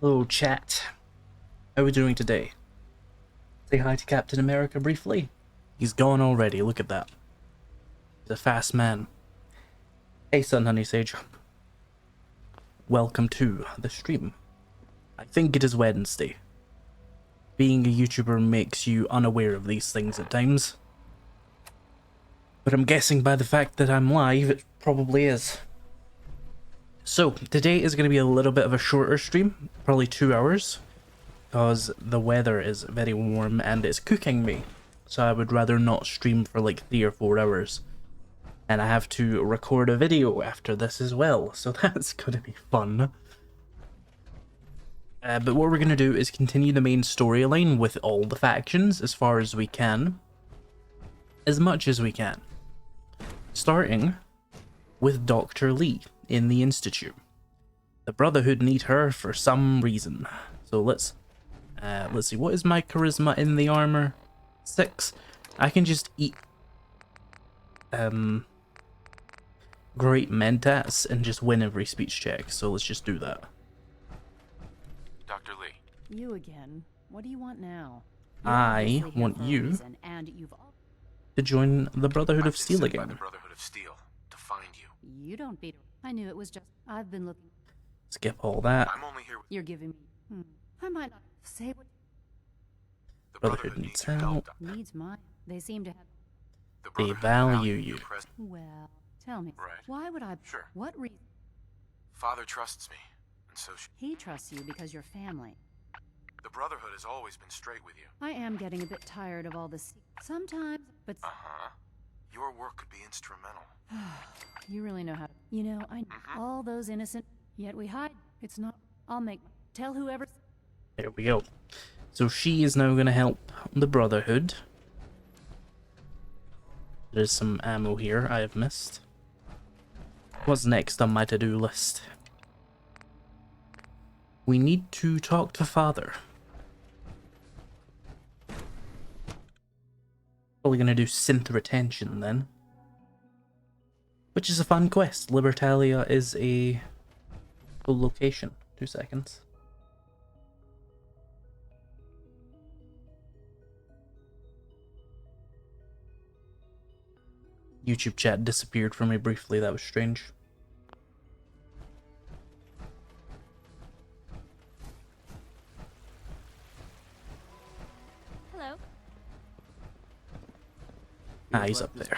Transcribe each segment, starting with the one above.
Hello, chat. How are we doing today? Say hi to Captain America briefly. He's gone already, look at that. He's a fast man. Hey, Sun Honey Sage. Welcome to the stream. I think it is Wednesday. Being a YouTuber makes you unaware of these things at times. But I'm guessing by the fact that I'm live, it probably is. So, today is going to be a little bit of a shorter stream, probably 2 hours, because the weather is very warm and it's cooking me. So I would rather not stream for like 3 or 4 hours. And I have to record a video after this as well, so that's going to be fun. But what we're going to do is continue the main storyline with all the factions as far as we can. As much as we can. Starting with Dr. Lee in the Institute. The Brotherhood need her for some reason. So let's see, what is my charisma in the armor? 6. I can just eat great mentats and just win every speech check, so let's just do that. Dr. Lee. You again. What do you want now? I want you to join the Brotherhood of Steel again. The Brotherhood of Steel to find you. You don't beat. I knew it was just. I've been looking. Skip all that. I'm only here. You're giving me. I might not say what. The Brotherhood needs help. Needs mine. They seem to have. They value you. Well, tell me. Right. Why would I? Sure. What reason? Father trusts me, and so He trusts you because you're family. the Brotherhood has always been straight with you. I am getting a bit tired of all this. Sometimes, but Uh-huh. Your work could be instrumental. you really know how to. You know, I all those innocent. Yet we hide. It's not. I'll make. Tell whoever. There we go. So she is now going to help the Brotherhood. There's some ammo here I have missed. What's next on my to-do list? We need to talk to Father. Probably going to do synth retention then. Which is a fun quest. Libertalia is a cool location. 2 seconds. YouTube chat disappeared from me briefly, that was strange. Hello. Ah, he's up there.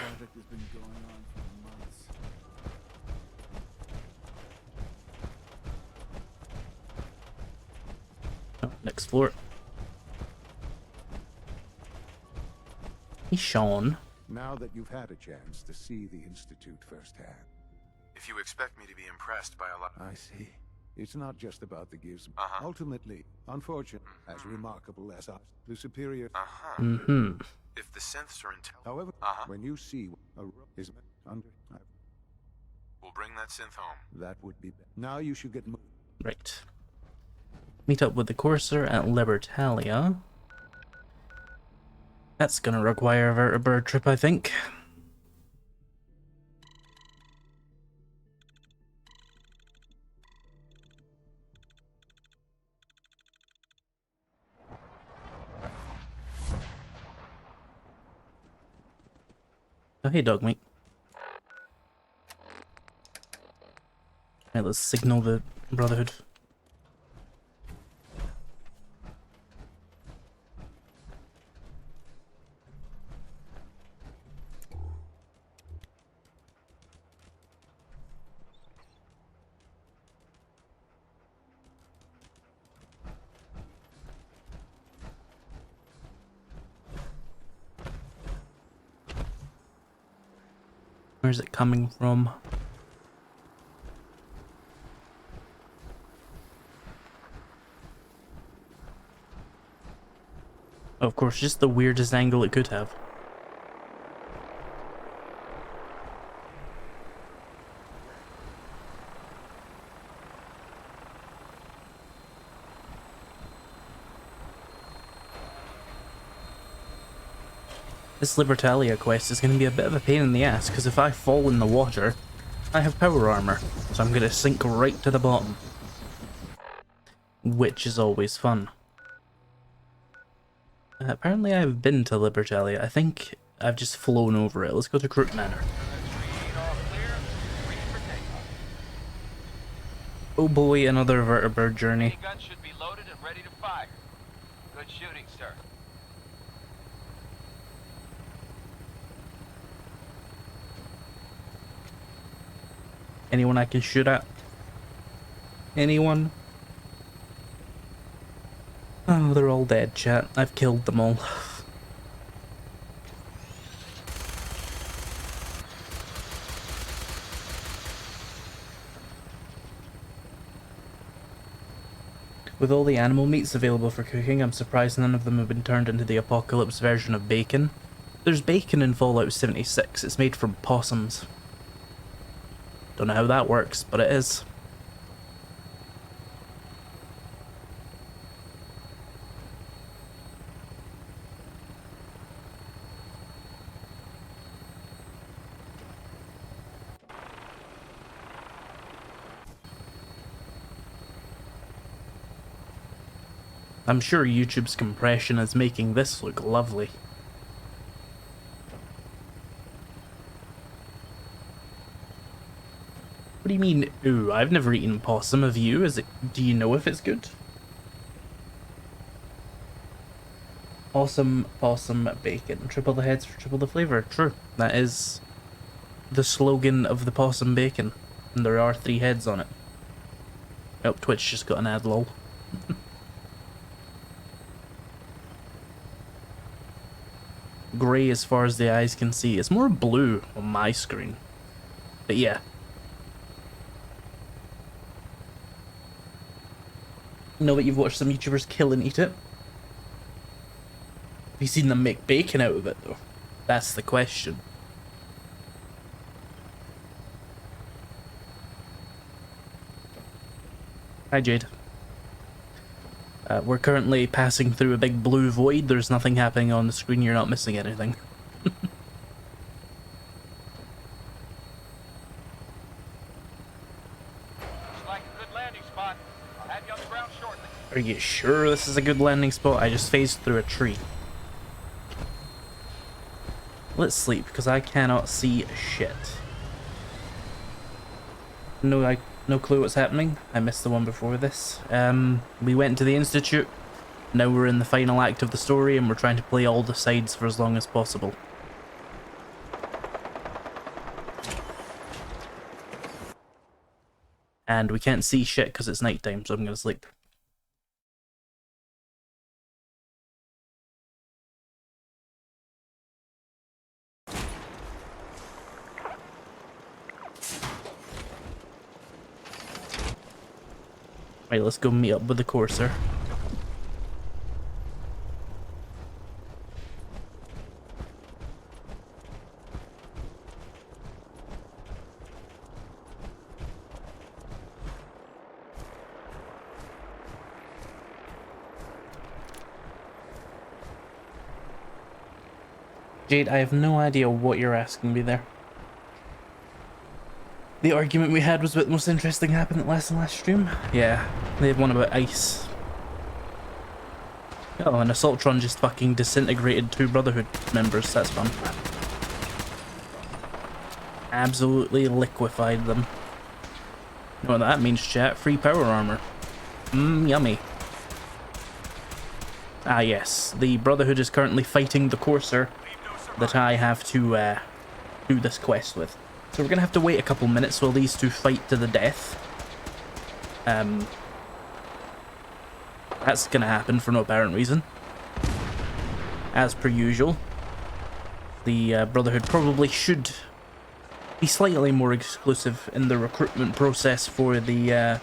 Oh, next floor. Hey, Sean. Now that you've had a chance to see the Institute firsthand. If you expect me to be impressed by a lot... I see. It's not just about the gifts. Uh-huh. Ultimately, unfortunate, as remarkable as us, the superior... Uh-huh. Mm-hmm. If the synths are intelligent... However, Uh-huh. when you see a is under... We'll bring that synth home. That would be... Now you should get... Right. Meet up with the Courser at Libertalia. That's gonna require a vertibird trip, I think. Oh, hey, dog meat. Alright, let's signal the Brotherhood. Where's it coming from? Oh, of course, just the weirdest angle it could have. This Libertalia quest is going to be a bit of a pain in the ass, because if I fall in the water, I have power armor, so I'm going to sink right to the bottom. which is always fun. Apparently I've been to Libertalia. I think I've just flown over it. Let's go to Crook Manor. Oh boy, another vertibird journey. Gun should be loaded and ready to fire. Good shooting, sir. Anyone I can shoot at? Anyone? Oh, they're all dead, chat. I've killed them all. With all the animal meats available for cooking, I'm surprised none of them have been turned into the apocalypse version of bacon. There's bacon in Fallout 76. It's made from possums. Don't know how that works, but it is. I'm sure YouTube's compression is making this look lovely. What do you mean, ooh? I've never eaten possum, have you? Do you know if it's good? Awesome possum bacon. Triple the heads for triple the flavor. True. That is the slogan of the possum bacon. And there are 3 heads on it. Oh, Twitch just got an ad lol. Grey as far as the eyes can see. It's more blue on my screen. But yeah. Know that you've watched some YouTubers kill and eat it? Have you seen them make bacon out of it though? That's the question. Hi Jade. We're currently passing through a big blue void. There's nothing happening on the screen. You're not missing anything. Looks like a good landing spot. I'll have you on the ground shortly. Are you sure this is a good landing spot? I just phased through a tree. Let's sleep, because I cannot see shit. No clue what's happening. I missed the one before this. We went to the Institute. Now we're in the final act of the story and we're trying to play all the sides for as long as possible. And we can't see shit because it's nighttime, so I'm gonna sleep. Right, let's go meet up with the courser. Jade, I have no idea what you're asking me there. The argument we had was what the most interesting happened at last stream? Yeah, they had one about ice. Oh, and Assaultron just fucking disintegrated 2 Brotherhood members, that's fun. Absolutely liquefied them. You know what that means, chat? Free power armor. Yummy. Ah yes, the Brotherhood is currently fighting the Courser that I have to do this quest with. So we're gonna have to wait a couple minutes while these 2 fight to the death. That's gonna happen for no apparent reason. As per usual. The Brotherhood probably should be slightly more exclusive in the recruitment process for the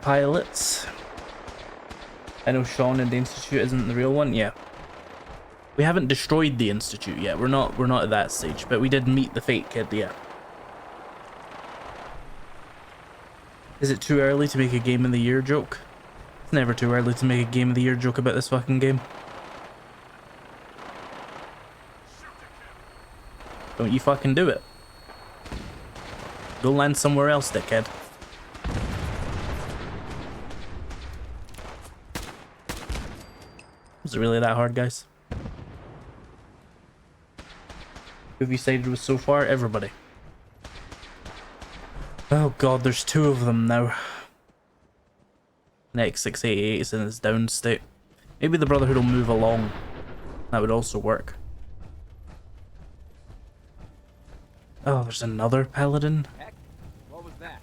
pilots. I know Sean in the Institute isn't the real one, yeah. We haven't destroyed the Institute yet. We're not at that stage, but we did meet the fake kid, yeah. Is it too early to make a Game of the Year joke? It's never too early to make a Game of the Year joke about this fucking game. Don't you fucking do it. Go land somewhere else, dickhead. it really that hard, guys? Who have you sided with so far? Everybody. Oh god, there's two of them now. An X688 is in its down state. Maybe the Brotherhood will move along. That would also work. Oh, there's another Paladin. What was that?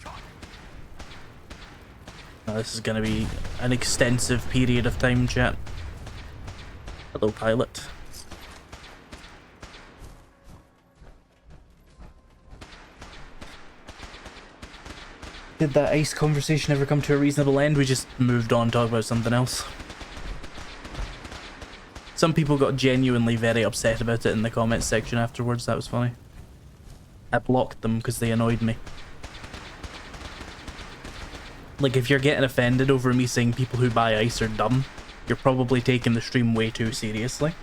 Oh, this is gonna be an extensive period of time, chat. Hello, pilot. Did that ice conversation ever come to a reasonable end? We just moved on, talk about something else. Some people got genuinely very upset about it in the comments section afterwards. That was funny. I blocked them because they annoyed me. Like, if you're getting offended over me saying people who buy ice are dumb, you're probably taking the stream way too seriously.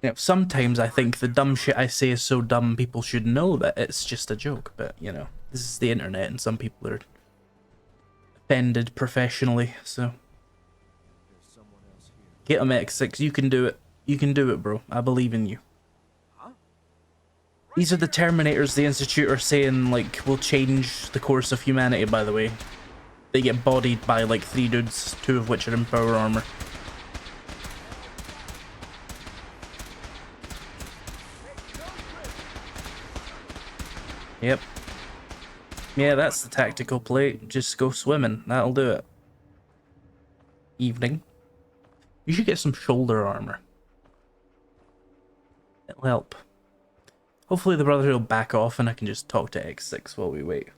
You know, sometimes I think the dumb shit I say is so dumb people should know that it's just a joke, but, you know, this is the internet and some people are offended professionally, so... Get him, X6, you can do it. You can do it, bro. I believe in you. These are the Terminators the Institute are saying, like, will change the course of humanity, by the way. They get bodied by, like, 3 dudes, 2 of which are in power armor. Yep. Yeah, that's the tactical play. Just go swimming. That'll do it. Evening. You should get some shoulder armor. It'll help. Hopefully the Brotherhood will back off and I can just talk to X6 while we wait.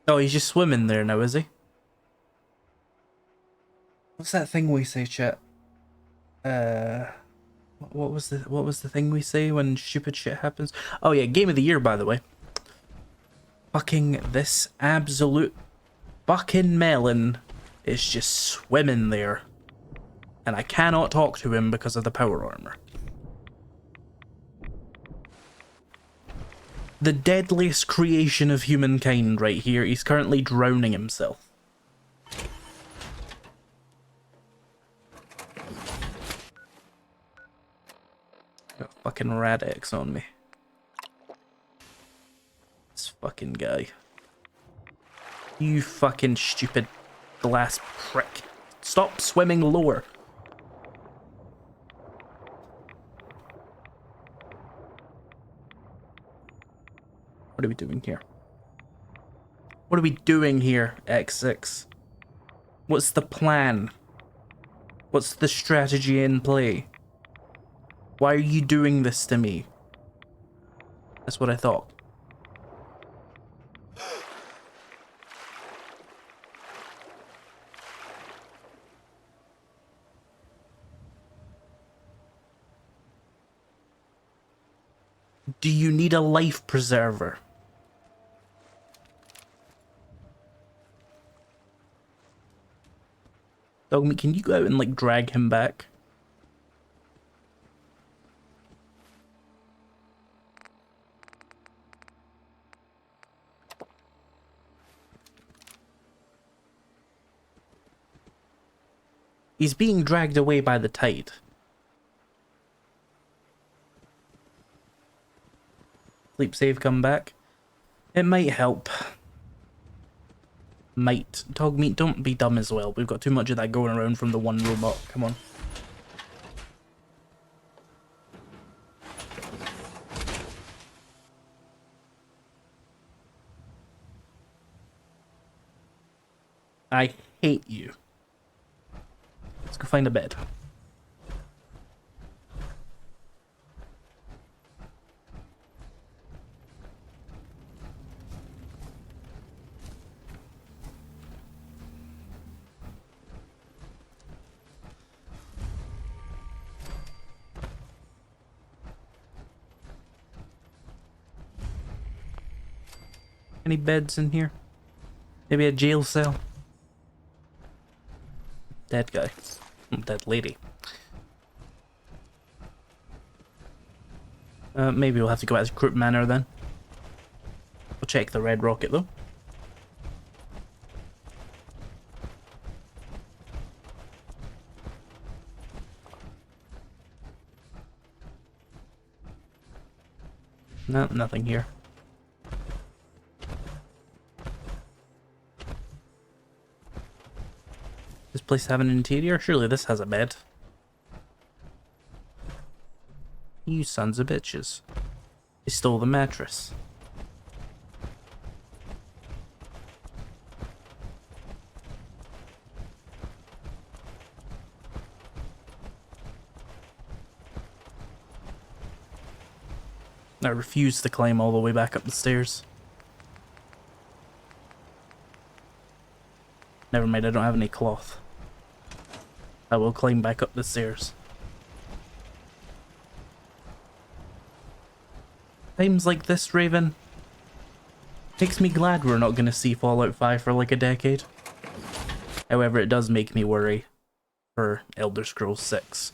Oh, he's just swimming there now, is he? What's that thing we say, chat? What was the thing we say when stupid shit happens? Oh yeah, game of the year, by the way. Fucking this absolute fucking melon is just swimming there. And I cannot talk to him because of the power armor. The deadliest creation of humankind right here. He's currently drowning himself. Got fucking Rad-X on me. This fucking guy. You fucking stupid glass prick. Stop swimming lower. What are we doing here? What are we doing here, X6? What's the plan? What's the strategy in play? Why are you doing this to me? That's what I thought. Do you need a life preserver? Dogmeat, can you go out and, like, drag him back? He's being dragged away by the tide. Sleep save, come back. It might help. Might. Dogmeat, don't be dumb as well. We've got too much of that going around from the one robot. Come on. I hate you. Let's go find a bed. Any beds in here? Maybe a jail cell? Dead guy. Dead lady. Maybe we'll have to go back to Croup Manor then. We'll check the red rocket though. No, nothing here. This place have an interior? Surely this has a bed. You sons of bitches. They stole the mattress. I refuse to climb all the way back up the stairs. Never mind, I don't have any cloth. I will climb back up the stairs. Times like this, Raven, makes me glad we're not going to see Fallout 5 for like a decade. However, it does make me worry for Elder Scrolls 6.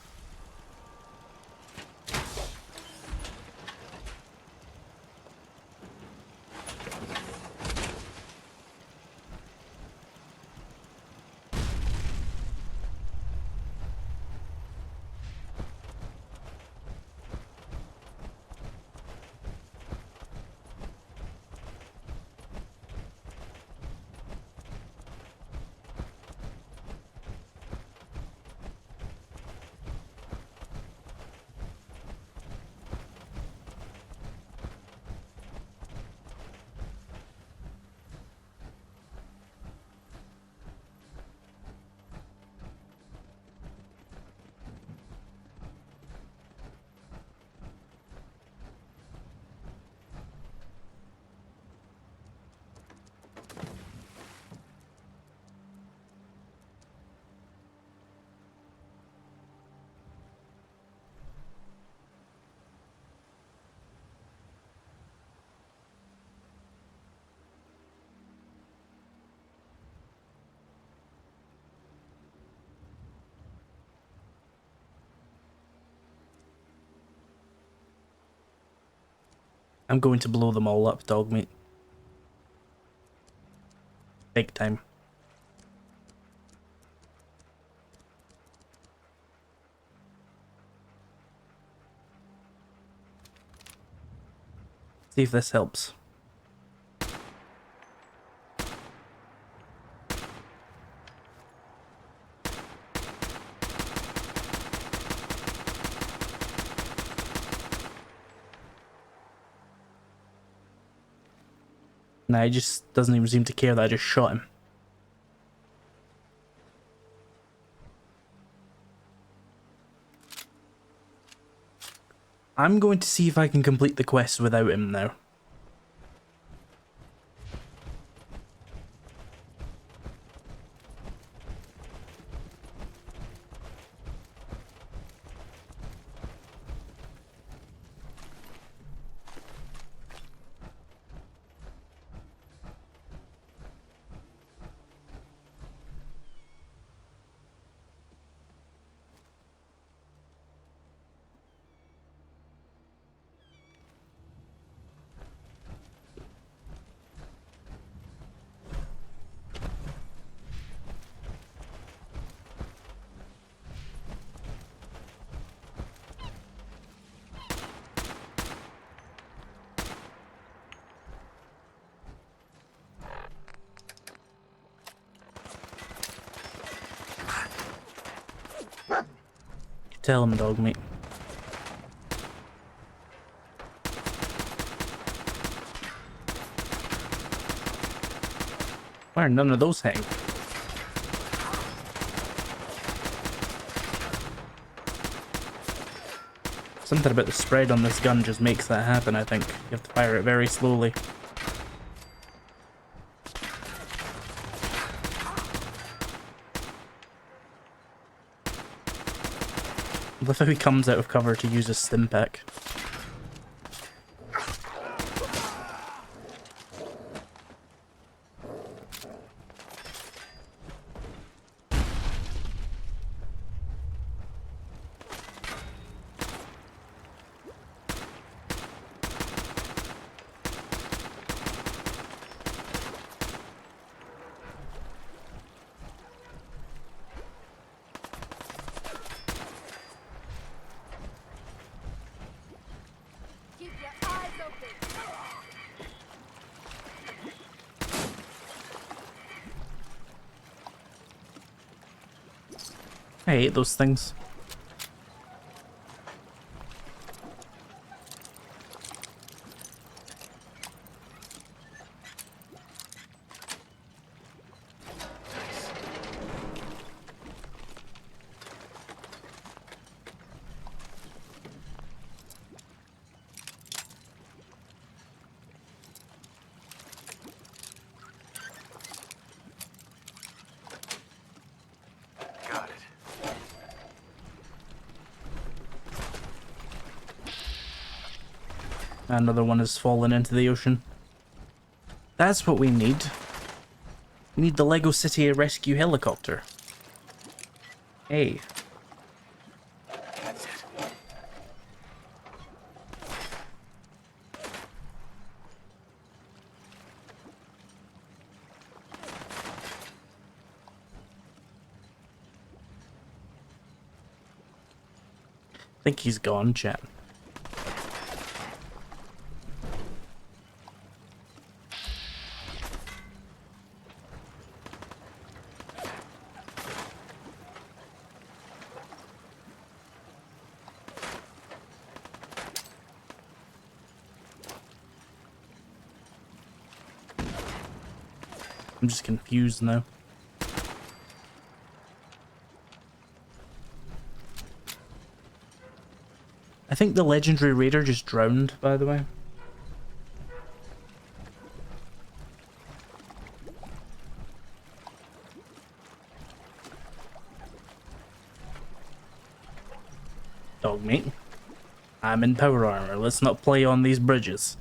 I'm going to blow them all up, dog meat. Big time. See if this helps. Nah, he just doesn't even seem to care that I just shot him. I'm going to see if I can complete the quest without him now. Tell him, dog meat. Why are none of those hang? Something about the spread on this gun just makes that happen, I think. You have to fire it very slowly. I love how he comes out of cover to use his stim pack. I hate those things. Got it. Another one has fallen into the ocean. That's what we need. We need the Lego City rescue helicopter. Hey. That's it. I think he's gone, chat. I'm just confused now. I think the legendary raider just drowned, by the way. Dog meat. I'm in power armor. Let's not play on these bridges.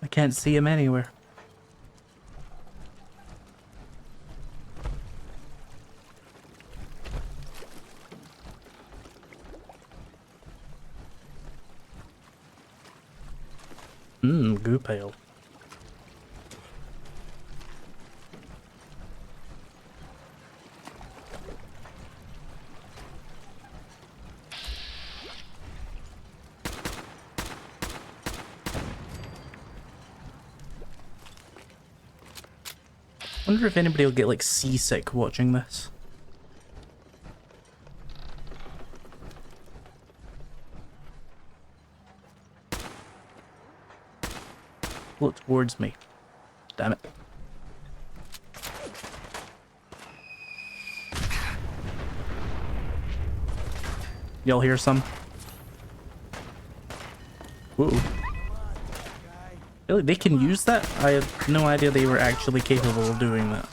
I can't see him anywhere. Goo pail. Wonder if anybody will get like seasick watching this. Look towards me. Damn it. Y'all hear some? Whoa. Really? They can use that? I had no idea they were actually capable of doing that.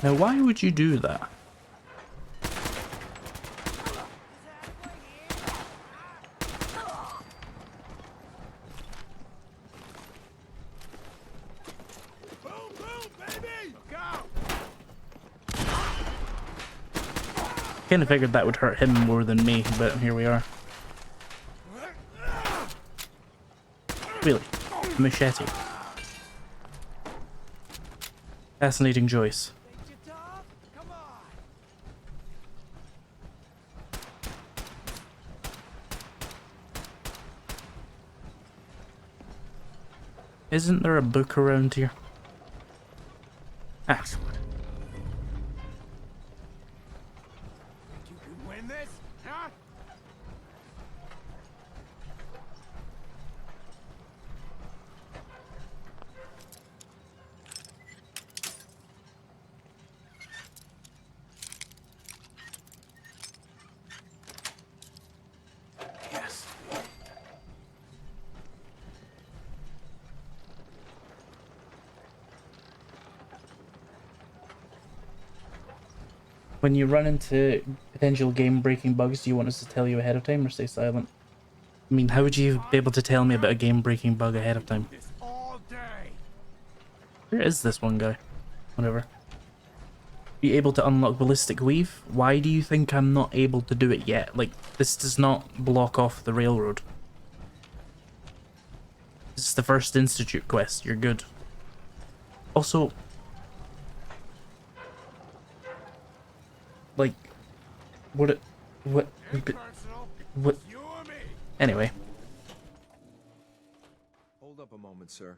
Now, why would you do that? Kind of figured that would hurt him more than me, but here we are. Really? Machete. Fascinating choice. Isn't there a book around here? Ah. You can win this, huh? Yes. When you run into potential game-breaking bugs, do you want us to tell you ahead of time or stay silent? I mean, how would you be able to tell me about a game-breaking bug ahead of time? This all day. Where is this one guy? Whatever. Be able to unlock ballistic weave? Why do you think I'm not able to do it yet? Like, this does not block off the railroad. This is the first Institute quest. You're good. Also, like, what? Anyway. Hold up a moment, sir.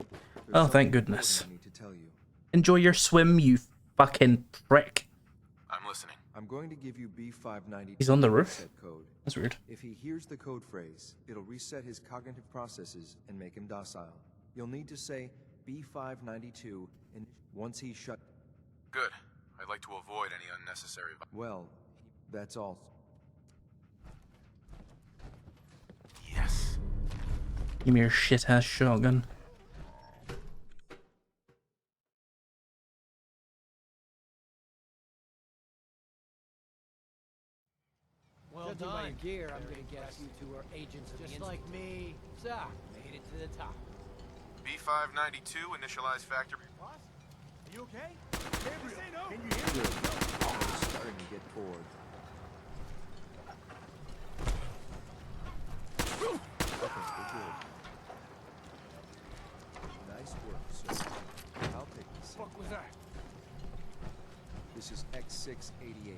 Oh, thank goodness. I need to tell you. Enjoy your swim, you fucking prick. I'm listening. I'm going to give you B592. He's on the roof? reset code. That's weird. If he hears the code phrase, it'll reset his cognitive processes and make him docile. You'll need to say B592, and once he's shut... Good. I'd like to avoid any unnecessary... Well, that's all. Yes. Give me your shit-ass shotgun. Well Judging by your gear, I'm gonna guess you two are agents of just like me. So, made it to the top. B592, initialize factory. Boss, are you okay? Gabriel, can you hear me? I'm starting to get bored. Okay, we're good. Nice work, sir. I'll take this. What was that? This is X688.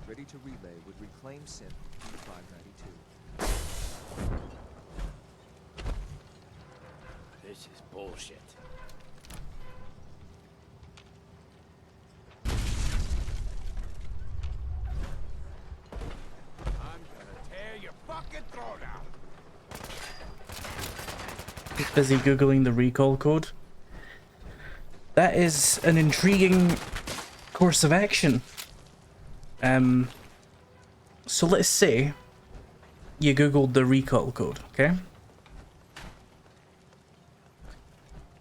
Ready to relay with reclaim synth B592. This is bullshit. I'm gonna tear your fucking throat out. He's busy googling the recall code. That is an intriguing course of action. So let's say you googled the recall code, okay?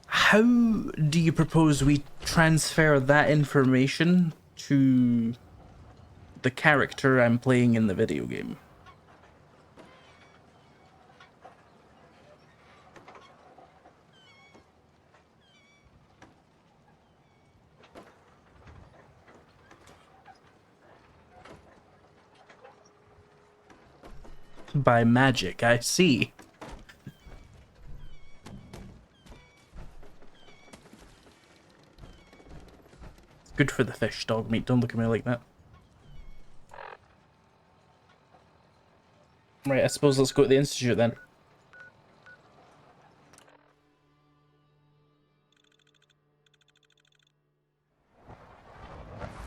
How do you propose we transfer that information to the character I'm playing in the video game? By magic, I see. Good for the fish, dog meat. Don't look at me like that. Right, I suppose let's go to the Institute then.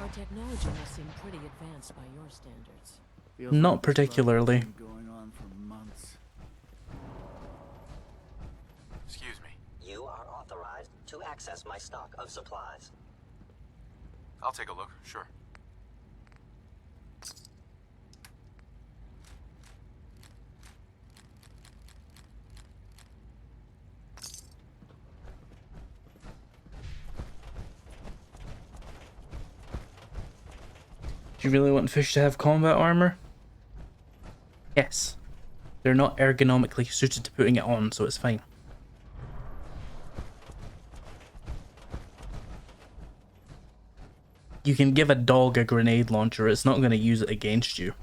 Our technology must seem pretty advanced by your standards. Not particularly. Going on for months. Excuse me. You are authorized to access my stock of supplies. I'll take a look, sure. Do you really want fish to have combat armor? Yes. They're not ergonomically suited to putting it on, so it's fine. You can give a dog a grenade launcher, it's not going to use it against you.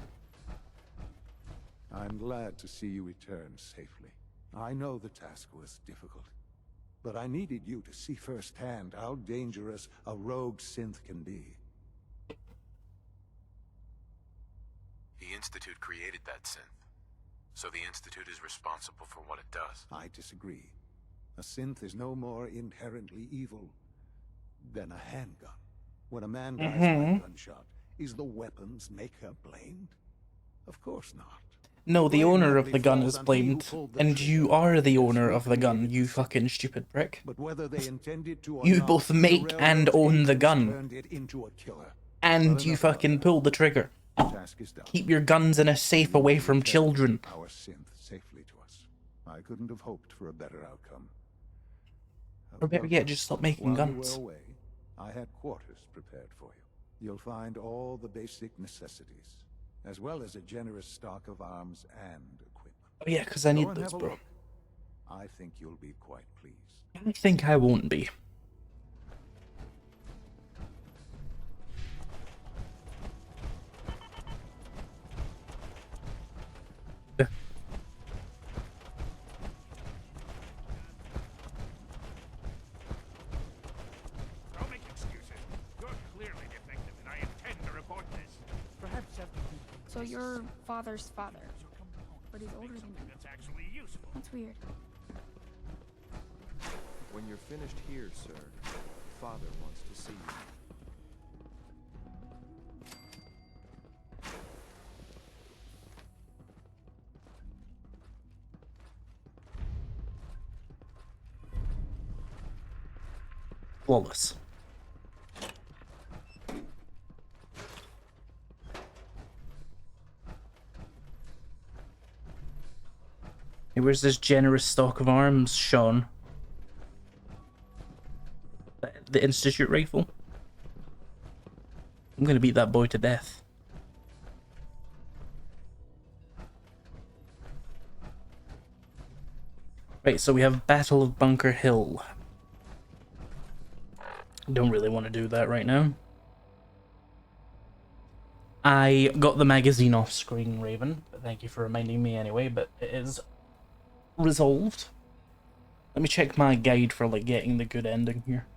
I'm glad to see you return safely. I know the task was difficult, but I needed you to see firsthand how dangerous a rogue synth can be. The Institute created that synth, so the Institute is responsible for what it does. I disagree. A synth is no more inherently evil than a handgun. When a man dies by a gunshot, is the weapon's maker blamed? Of course not. No, the Blame owner of hardly the gun falls is on he who blamed, pulled the and trigger. you are the owner of the That's gun, what you it is. fucking stupid prick. But whether they intended to or You not, both the make and railroad's own the agents gun. turned it into a killer. And But you enough fucking about pull the trigger. that. Task is done. Keep your guns in a safe away from Return children. Our synth safely to us. I couldn't have hoped for a better outcome. Or better yet, just stop making While you were guns. away, I had quarters prepared for you. You'll find all the basic necessities, as well as a generous stock of arms and equipment. Oh yeah, because I Go need and those, have a bro. look. I think you'll be quite pleased. I think I won't be. So your father's father. But he's older than you. That's weird. When you're finished here, sir, Father wants to see you. Flawless. Hey, where's this generous stock of arms, Sean? The Institute rifle? I'm gonna beat that boy to death. Right, so we have Battle of Bunker Hill. Don't really want to do that right now. I got the magazine off screen, Raven, but thank you for reminding me anyway, but it is resolved. Let me check my guide for like getting the good ending here.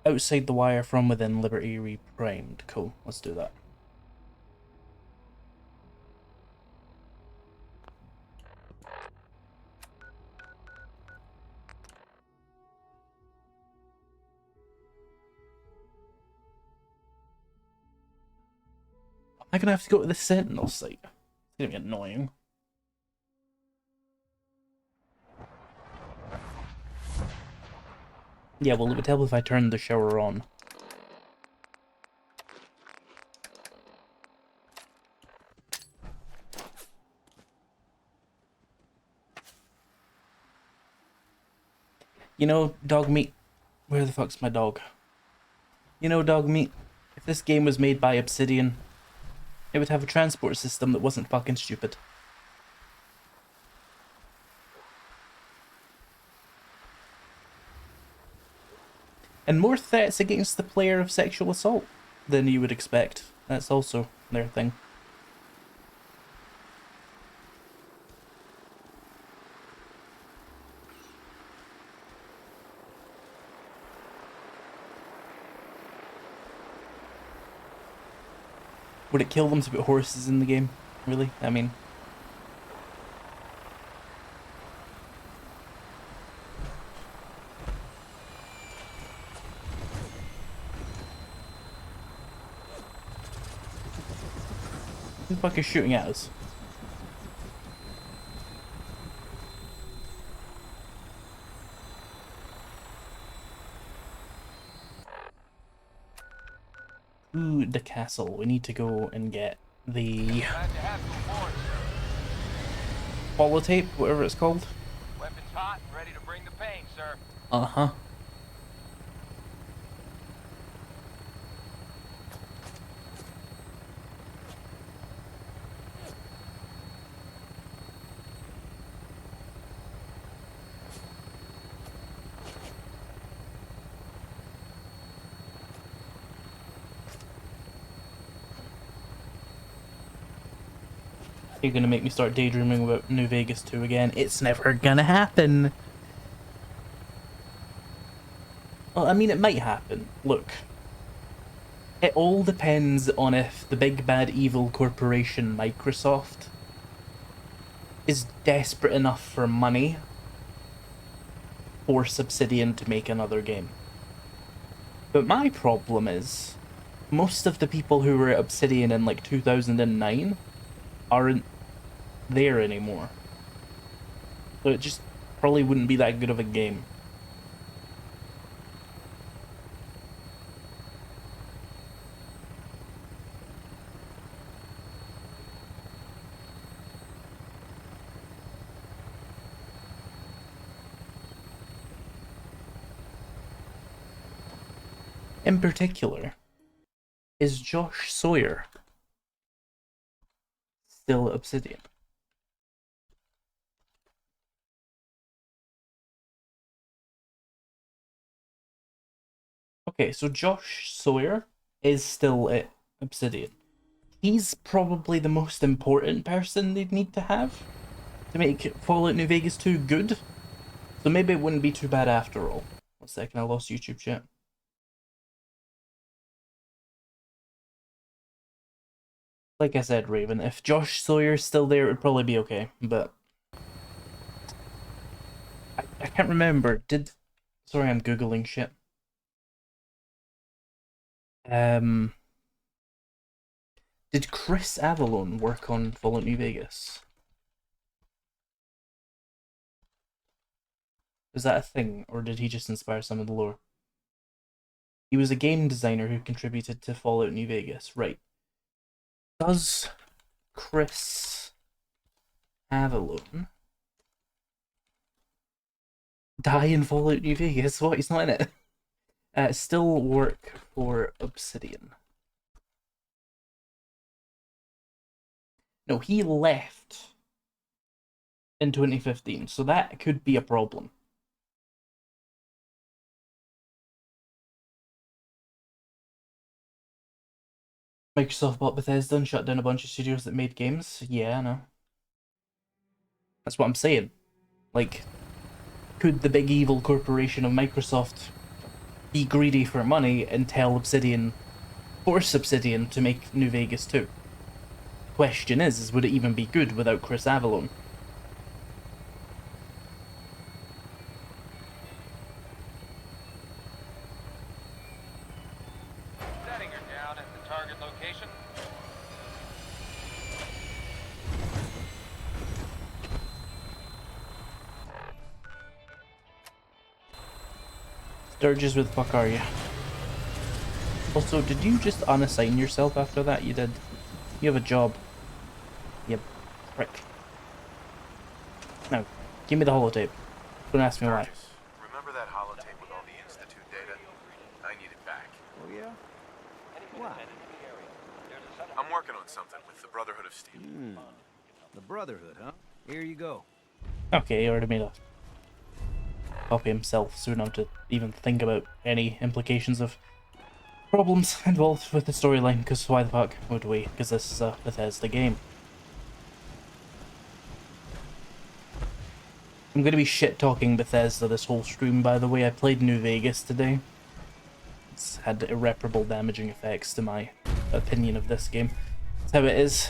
Outside the wire from within, Liberty reprimed. Cool, let's do that. Am I gonna have to go to the Sentinel site? It's gonna be annoying. Yeah, well, it would help if I turned the shower on. You know, dog meat. Where the fuck's my dog? You know, dog meat. If this game was made by Obsidian, it would have a transport system that wasn't fucking stupid. And more threats against the player of sexual assault than you would expect. That's also their thing. Would it kill them to put horses in the game? Really? I mean... Who the fuck is shooting at us? Ooh, the castle. We need to go and get the holotape, whatever it's called. Weapons hot and ready to bring the pain, sir. Uh-huh. You're gonna make me start daydreaming about New Vegas 2 again. It's never gonna happen. Well, I mean, it might happen. Look. It all depends on if the big bad evil corporation Microsoft is desperate enough for money for Obsidian to make another game. But my problem is, most of the people who were at Obsidian in like 2009 aren't there anymore. So it just probably wouldn't be that good of a game. In particular, is Josh Sawyer still at Obsidian? Okay, so Josh Sawyer is still at Obsidian. He's probably the most important person they'd need to have to make Fallout New Vegas 2 good. So maybe it wouldn't be too bad after all. 1 second, I lost YouTube chat. like I said, Raven, if Josh Sawyer's still there, it would probably be okay, but I can't remember. Sorry, I'm Googling shit. Did Chris Avallone work on Fallout New Vegas? Is that a thing, or did he just inspire some of the lore? He was a game designer who contributed to Fallout New Vegas. Right. Does Chris Avallone die in Fallout New Vegas? What? He's not in it. Still work for Obsidian. No, he left in 2015, so that could be a problem. Microsoft bought Bethesda and shut down a bunch of studios that made games. Yeah, I know. That's what I'm saying. Like, could the big evil corporation of Microsoft be greedy for money and tell Obsidian, force Obsidian to make New Vegas 2? Question is would it even be good without Chris Avallone? Setting her down at the target location. Sturges, where the fuck are you? Also, did you just unassign yourself after that? You did. You have a job. Yep. Prick. Now, give me the holotape. Don't ask me why. Sturgis, remember that holotape with all the Institute data? I need it back. Oh, yeah? Why? I'm working on something with the Brotherhood of Steel. The Brotherhood, huh? Here you go. Okay, he already made a copy himself, so we don't have to even think about any implications of problems involved with the storyline, because why the fuck would we? Because this is a Bethesda game. I'm going to be shit-talking Bethesda this whole stream, by the way. I played New Vegas today. It's had irreparable damaging effects to my opinion of this game. That's how it is.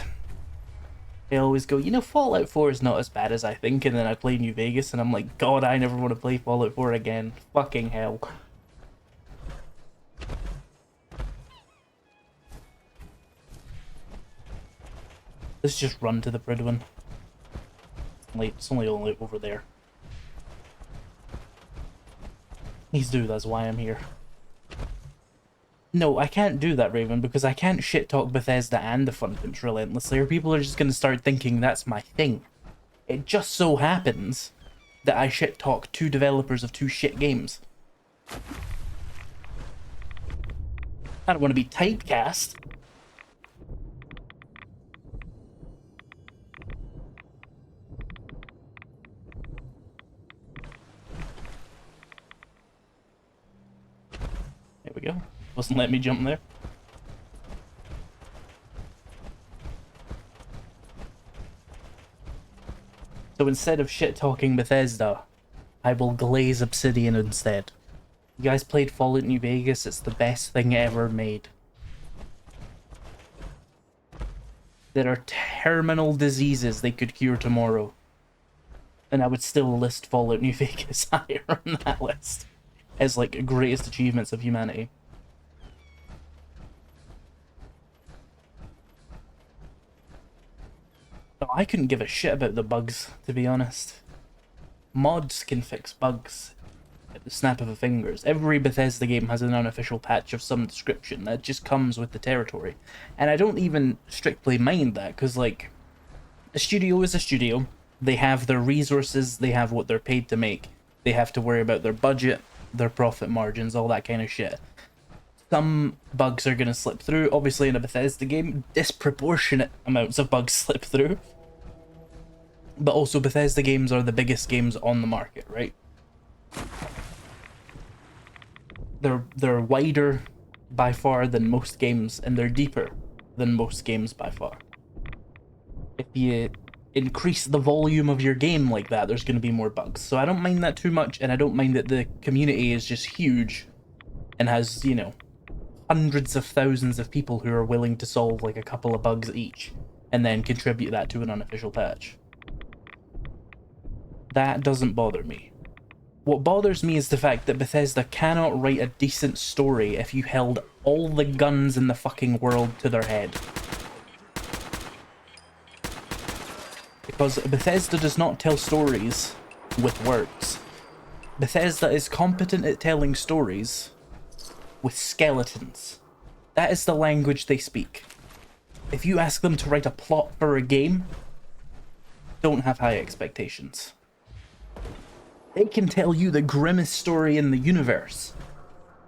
I always go, you know, Fallout 4 is not as bad as I think, and then I play New Vegas, and I'm like, God, I never want to play Fallout 4 again. Fucking hell. Let's just run to the Bridwin. It's only over there. Please do, that's why I'm here. No, I can't do that, Raven, because I can't shit-talk Bethesda and the Fun Punch relentlessly, or people are just going to start thinking that's my thing. It just so happens that I shit-talk two developers of two shit games. I don't want to be typecast. There we go. Wasn't letting me jump there. So instead of shit-talking Bethesda, I will glaze Obsidian instead. You guys played Fallout New Vegas? It's the best thing ever made. There are terminal diseases they could cure tomorrow. And I would still list Fallout New Vegas higher on that list as like greatest achievements of humanity. No, I couldn't give a shit about the bugs, to be honest. Mods can fix bugs at the snap of a fingers. Every Bethesda game has an unofficial patch of some description that just comes with the territory. And I don't even strictly mind that, because, like, a studio is a studio. They have their resources, they have what they're paid to make. They have to worry about their budget, their profit margins, all that kind of shit. Some bugs are going to slip through. Obviously, in a Bethesda game, disproportionate amounts of bugs slip through. But also, Bethesda games are the biggest games on the market, right? They're wider by far than most games, and they're deeper than most games by far. If you increase the volume of your game like that, there's going to be more bugs. So I don't mind that too much, and I don't mind that the community is just huge and has, you know, hundreds of thousands of people who are willing to solve like a couple of bugs each and then contribute that to an unofficial patch. That doesn't bother me. What bothers me is the fact that Bethesda cannot write a decent story if you held all the guns in the fucking world to their head. Because Bethesda does not tell stories with words. Bethesda is competent at telling stories with skeletons. That is the language they speak. If you ask them to write a plot for a game, don't have high expectations. They can tell you the grimmest story in the universe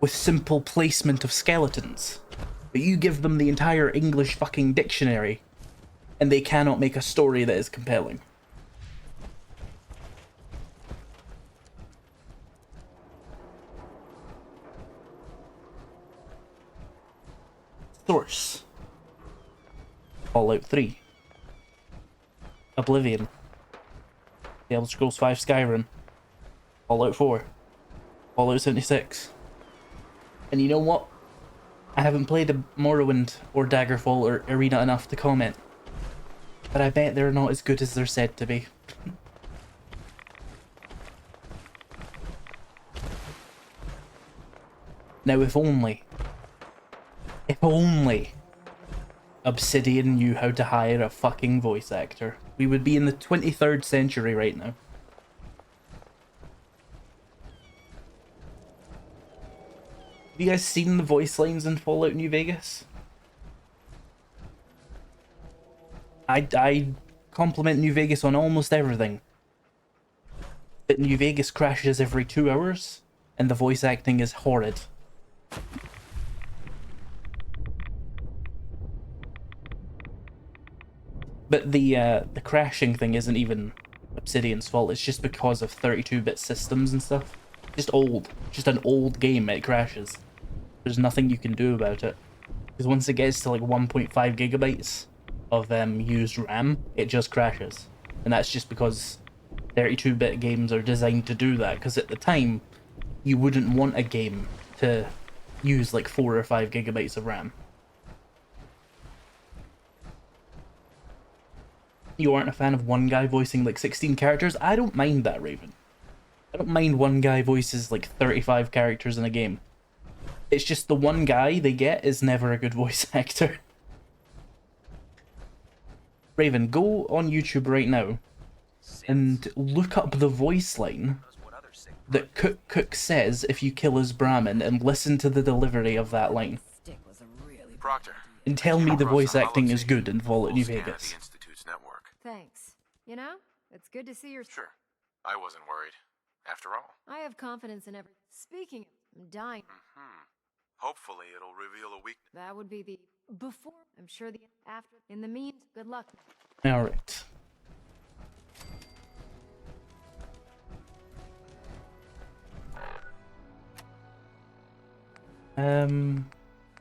with simple placement of skeletons. But you give them the entire English fucking dictionary and they cannot make a story that is compelling. Source: Fallout 3, Oblivion, The Elder Scrolls V Skyrim, Fallout 4, Fallout 76. And you know what? I haven't played Morrowind or Daggerfall or Arena enough to comment, but I bet they're not as good as they're said to be. Now if only Obsidian knew how to hire a fucking voice actor, we would be in the 23rd century right now. Have you guys seen the voice lines in Fallout New Vegas? I compliment New Vegas on almost everything. But New Vegas crashes every 2 hours, and the voice acting is horrid. But the crashing thing isn't even Obsidian's fault, it's just because of 32-bit systems and stuff. Just old. Just an old game, it crashes. There's nothing you can do about it. Because once it gets to like 1.5 gigabytes of used RAM, it just crashes. And that's just because 32-bit games are designed to do that, because at the time, you wouldn't want a game to use like 4 or 5 gigabytes of RAM. You aren't a fan of one guy voicing like 16 characters? I don't mind that, Raven. I don't mind one guy voices like 35 characters in a game. It's just the one guy they get is never a good voice actor. Raven, go on YouTube right now and look up the voice line that Cook says if you kill his Brahmin and listen to the delivery of that line. Proctor. And tell me the voice acting is good in Fallout New Vegas. Thanks. You know, it's good to see your... Sure. I wasn't worried. After all. I have confidence in every... Speaking, I'm dying. Hopefully it'll reveal a weakness. That would be the... Before. I'm sure the... After. In the mean, good luck. Alright.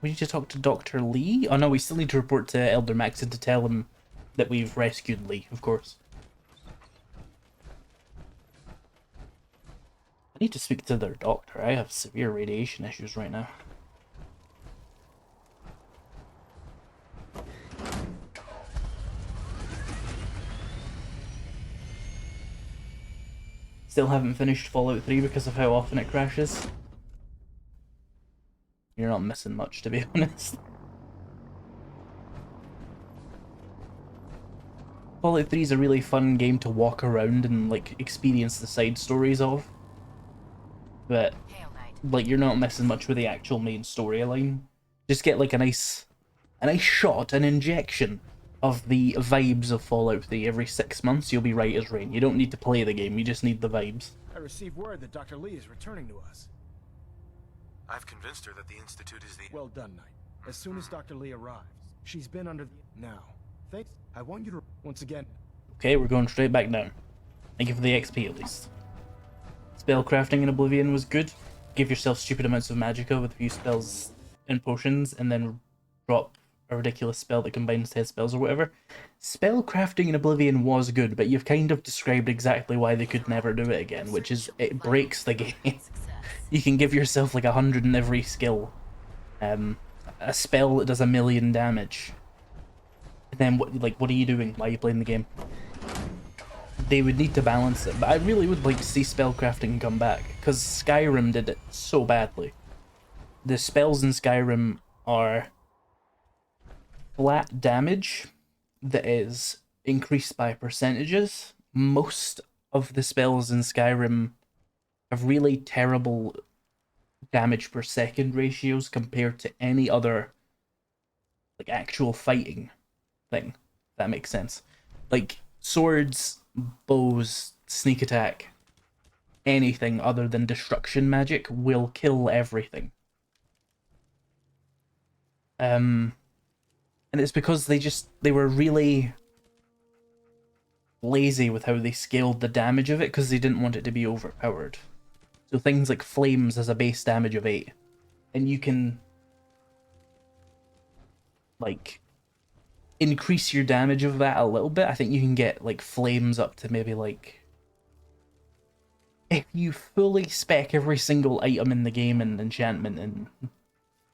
We need to talk to Dr. Lee? Oh no, we still need to report to Elder Maxon to tell him that we've rescued Lee, of course. I need to speak to their doctor. I have severe radiation issues right now. Still haven't finished Fallout 3 because of how often it crashes. You're not missing much, to be honest. Fallout 3 is a really fun game to walk around and like experience the side stories of. But like you're not missing much with the actual main storyline. Just get like a nice shot, an injection of the vibes of Fallout 3 every 6 months. You'll be right as rain. You don't need to play the game, you just need the vibes. I received word that Dr. Lee is returning to us. I've convinced her that the Institute is the... Well done, Knight. As soon as Dr. Lee arrives, she's been under the... Now, thanks. I want you to... Once again... Okay, we're going straight back down. Thank you for the XP at least. Spellcrafting in Oblivion was good. Give yourself stupid amounts of magicka with a few spells and potions, and then drop a ridiculous spell that combines 10 spells or whatever. Spellcrafting in Oblivion was good, but you've kind of described exactly why they could never do it again, which is it breaks the game. You can give yourself like 100 in every skill, a spell that does 1,000,000 damage. And then what are you doing? Why are you playing the game? They would need to balance it, but I really would like to see spellcrafting come back, because Skyrim did it so badly. The spells in Skyrim are flat damage that is increased by percentages. Most of the spells in Skyrim have really terrible damage per second ratios compared to any other like actual fighting thing. If that makes sense. Like swords, bows, sneak attack, anything other than destruction magic will kill everything. And it's because they were really lazy with how they scaled the damage of it, because they didn't want it to be overpowered. So things like flames has a base damage of 8, and you can like increase your damage of that a little bit. I think you can get like flames up to maybe like, if you fully spec every single item in the game and enchantment and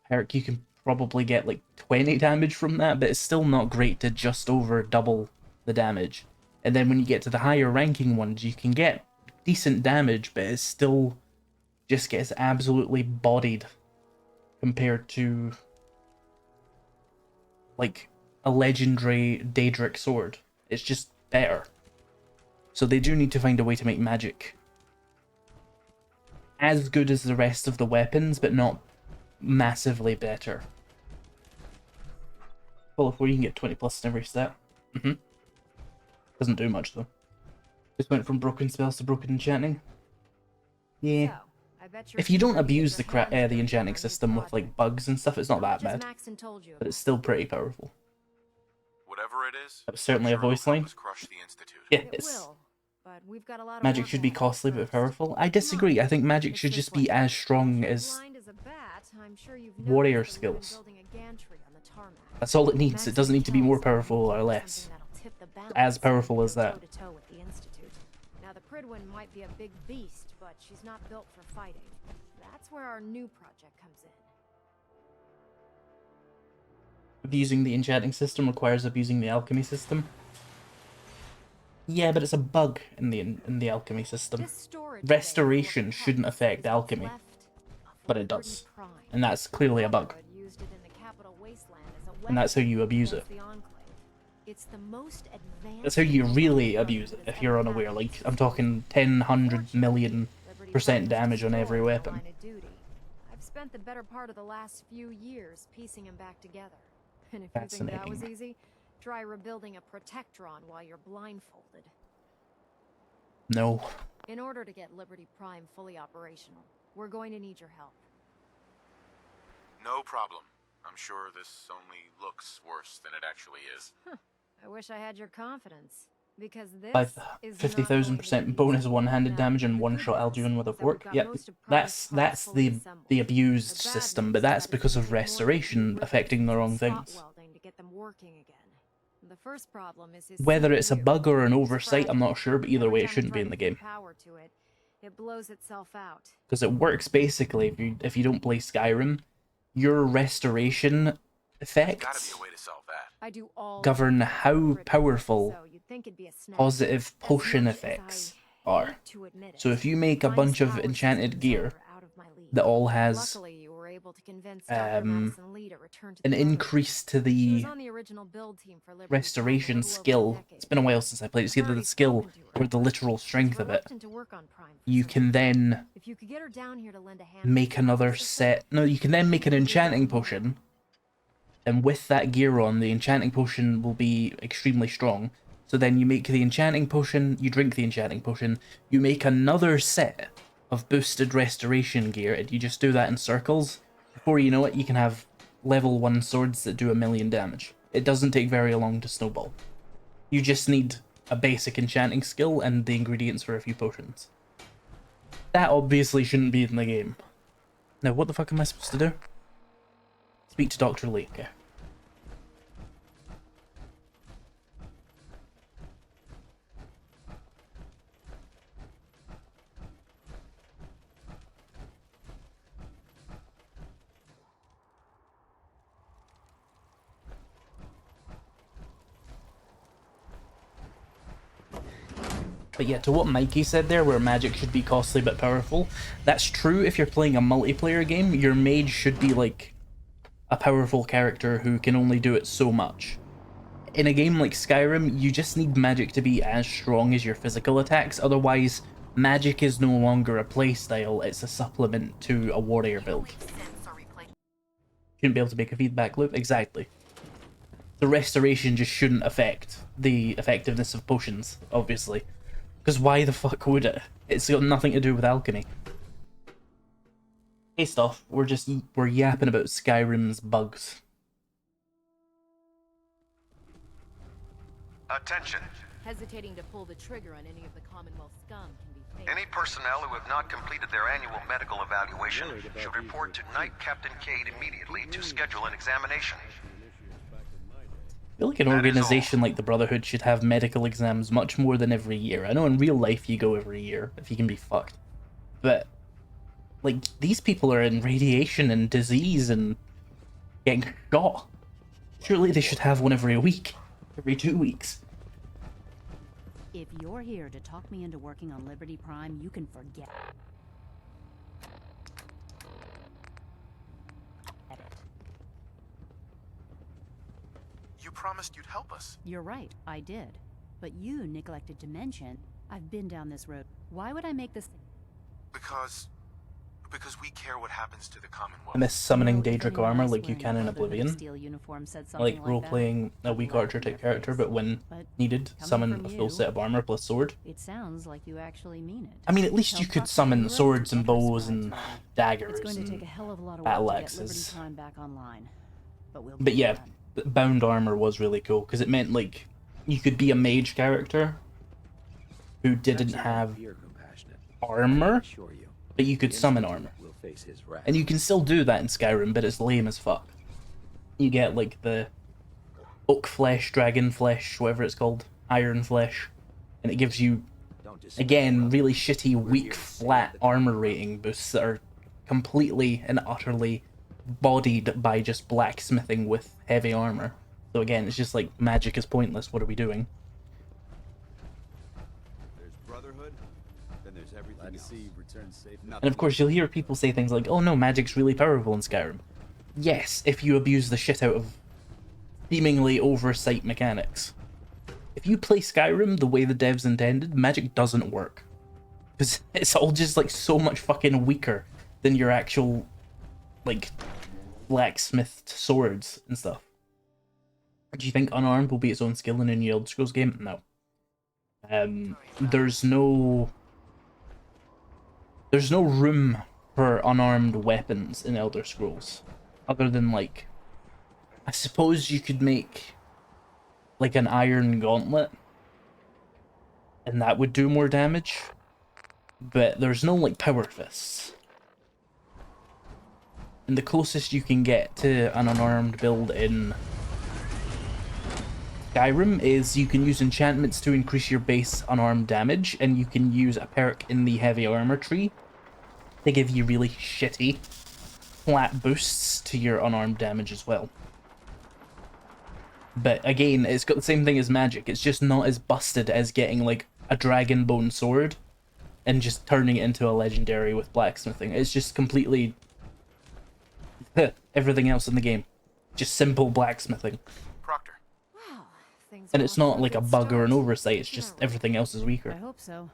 perk, you can probably get like 20 damage from that, but it's still not great to just over double the damage. And then when you get to the higher ranking ones, you can get decent damage, but it still just gets absolutely bodied compared to like a legendary Daedric sword. It's just better. So they do need to find a way to make magic as good as the rest of the weapons, but not massively better. Well, if you can get 20 plus in every stat. Doesn't do much though. Just went from broken spells to broken enchanting. Yeah. If you don't abuse the enchanting system with like bugs and stuff, it's not that bad. But it's still pretty powerful. Whatever it is, That was certainly a voice line. Yeah, magic should be costly but powerful. I disagree. I think magic should just be as strong as warrior skills. That's all it needs. It doesn't need to be more powerful or less. As powerful as that. Now the Pridwin might be a big beast, but she's not built for fighting. That's where our new project comes in. Abusing the enchanting system requires abusing the alchemy system. Yeah, but it's a bug in the alchemy system. Restoration shouldn't affect alchemy, but it does, and that's clearly a bug. And that's how you abuse it. That's how you really abuse it, if you're unaware. Like, I'm talking 10, 100 million% damage on every weapon. I've spent the better part of the last few years piecing them back together. And if you think that was easy, try rebuilding a Protectron while you're blindfolded. No. In order to get Liberty Prime fully operational, we're going to need your help. No problem. I'm sure this only looks worse than it actually is. I wish I had your confidence, because this is 50,000% bonus one-handed damage and one-shot Alduin with a fork. Yep, that's the abused system, but that's because of restoration affecting the wrong things. Whether it's a bug or an oversight, I'm not sure, but either way, it shouldn't be in the game. It blows itself out. Because it works basically if you don't play Skyrim, your restoration effects govern how powerful positive potion effects are. So if you make a bunch of enchanted gear that all has an increase to the restoration skill, it's been a while since I played, it's either the skill or the literal strength of it, you can then make another set, no, you can then make an enchanting potion, and with that gear on, the enchanting potion will be extremely strong. So then you make the enchanting potion, you drink the enchanting potion, you make another set of boosted restoration gear, and you just do that in circles. Before you know it, you can have level 1 swords that do 1,000,000 damage. It doesn't take very long to snowball. You just need a basic enchanting skill and the ingredients for a few potions. That obviously shouldn't be in the game. Now, what the fuck am I supposed to do? Speak to Dr. Lee, okay. But yeah, to what Mikey said there, where magic should be costly but powerful, that's true if you're playing a multiplayer game. Your mage should be like a powerful character who can only do it so much. In a game like Skyrim, you just need magic to be as strong as your physical attacks, otherwise magic is no longer a playstyle, it's a supplement to a warrior build. Shouldn't be able to make a feedback loop, exactly. The restoration just shouldn't affect the effectiveness of potions, obviously. Because why the fuck would it? It's got nothing to do with alchemy. Hey stuff, we're yapping about Skyrim's bugs. Attention. Hesitating to pull the trigger on any of the Commonwealth scum can be fatal. Any personnel who have not completed their annual medical evaluation should report to Knight Captain Cade immediately to schedule an examination. I feel like an organization like the Brotherhood should have medical exams much more than every year. I know in real life you go every year, if you can be fucked. But, like, these people are in radiation and disease and getting shot. Surely they should have one every week. Every 2 weeks. If you're here to talk me into working on Liberty Prime, you can forget it. You promised you'd help us. You're right, I did. But you neglected to mention I've been down this road. Why would I make this? Because we care what happens to the Commonwealth. I miss summoning Daedric armor like you can in Oblivion. I like role-playing a weak archer type character, but when needed, summon a full set of armor plus sword. It sounds like you actually mean it. I mean, at least you could summon swords and bows and daggers It's going to take a hell of a lot of battle work to get axes. Liberty Prime back online. But yeah, bound armor was really cool, because it meant, like, you could be a mage character who didn't have armor, but you could summon armor. And you can still do that in Skyrim, but it's lame as fuck. You get, like, the oak flesh, dragon flesh, whatever it's called, iron flesh, and it gives you, again, really shitty, weak, flat armor rating boosts that are completely and utterly bodied by just blacksmithing with heavy armor. So again, it's just like, magic is pointless, what are we doing? There's Brotherhood, then there's everything else. Return safe. And of course you'll hear people say things like, oh no, magic's really powerful in Skyrim. Yes, if you abuse the shit out of seemingly oversight mechanics. If you play Skyrim the way the devs intended, magic doesn't work. Because it's all just like so much fucking weaker than your actual, like, blacksmithed swords and stuff. Do you think unarmed will be its own skill in a new Elder Scrolls game? No. There's no room for unarmed weapons in Elder Scrolls. Other than, like, I suppose you could make, like, an iron gauntlet, and that would do more damage, but there's no, like, power fists. And the closest you can get to an unarmed build in Skyrim is you can use enchantments to increase your base unarmed damage, and you can use a perk in the heavy armor tree to give you really shitty flat boosts to your unarmed damage as well. But again, it's got the same thing as magic, it's just not as busted as getting like a dragon bone sword and just turning it into a legendary with blacksmithing. It's just completely everything else in the game. Just simple blacksmithing. Proctor. Wow, And it's not like a bug or an oversight, it's just everything else is weaker. I hope so.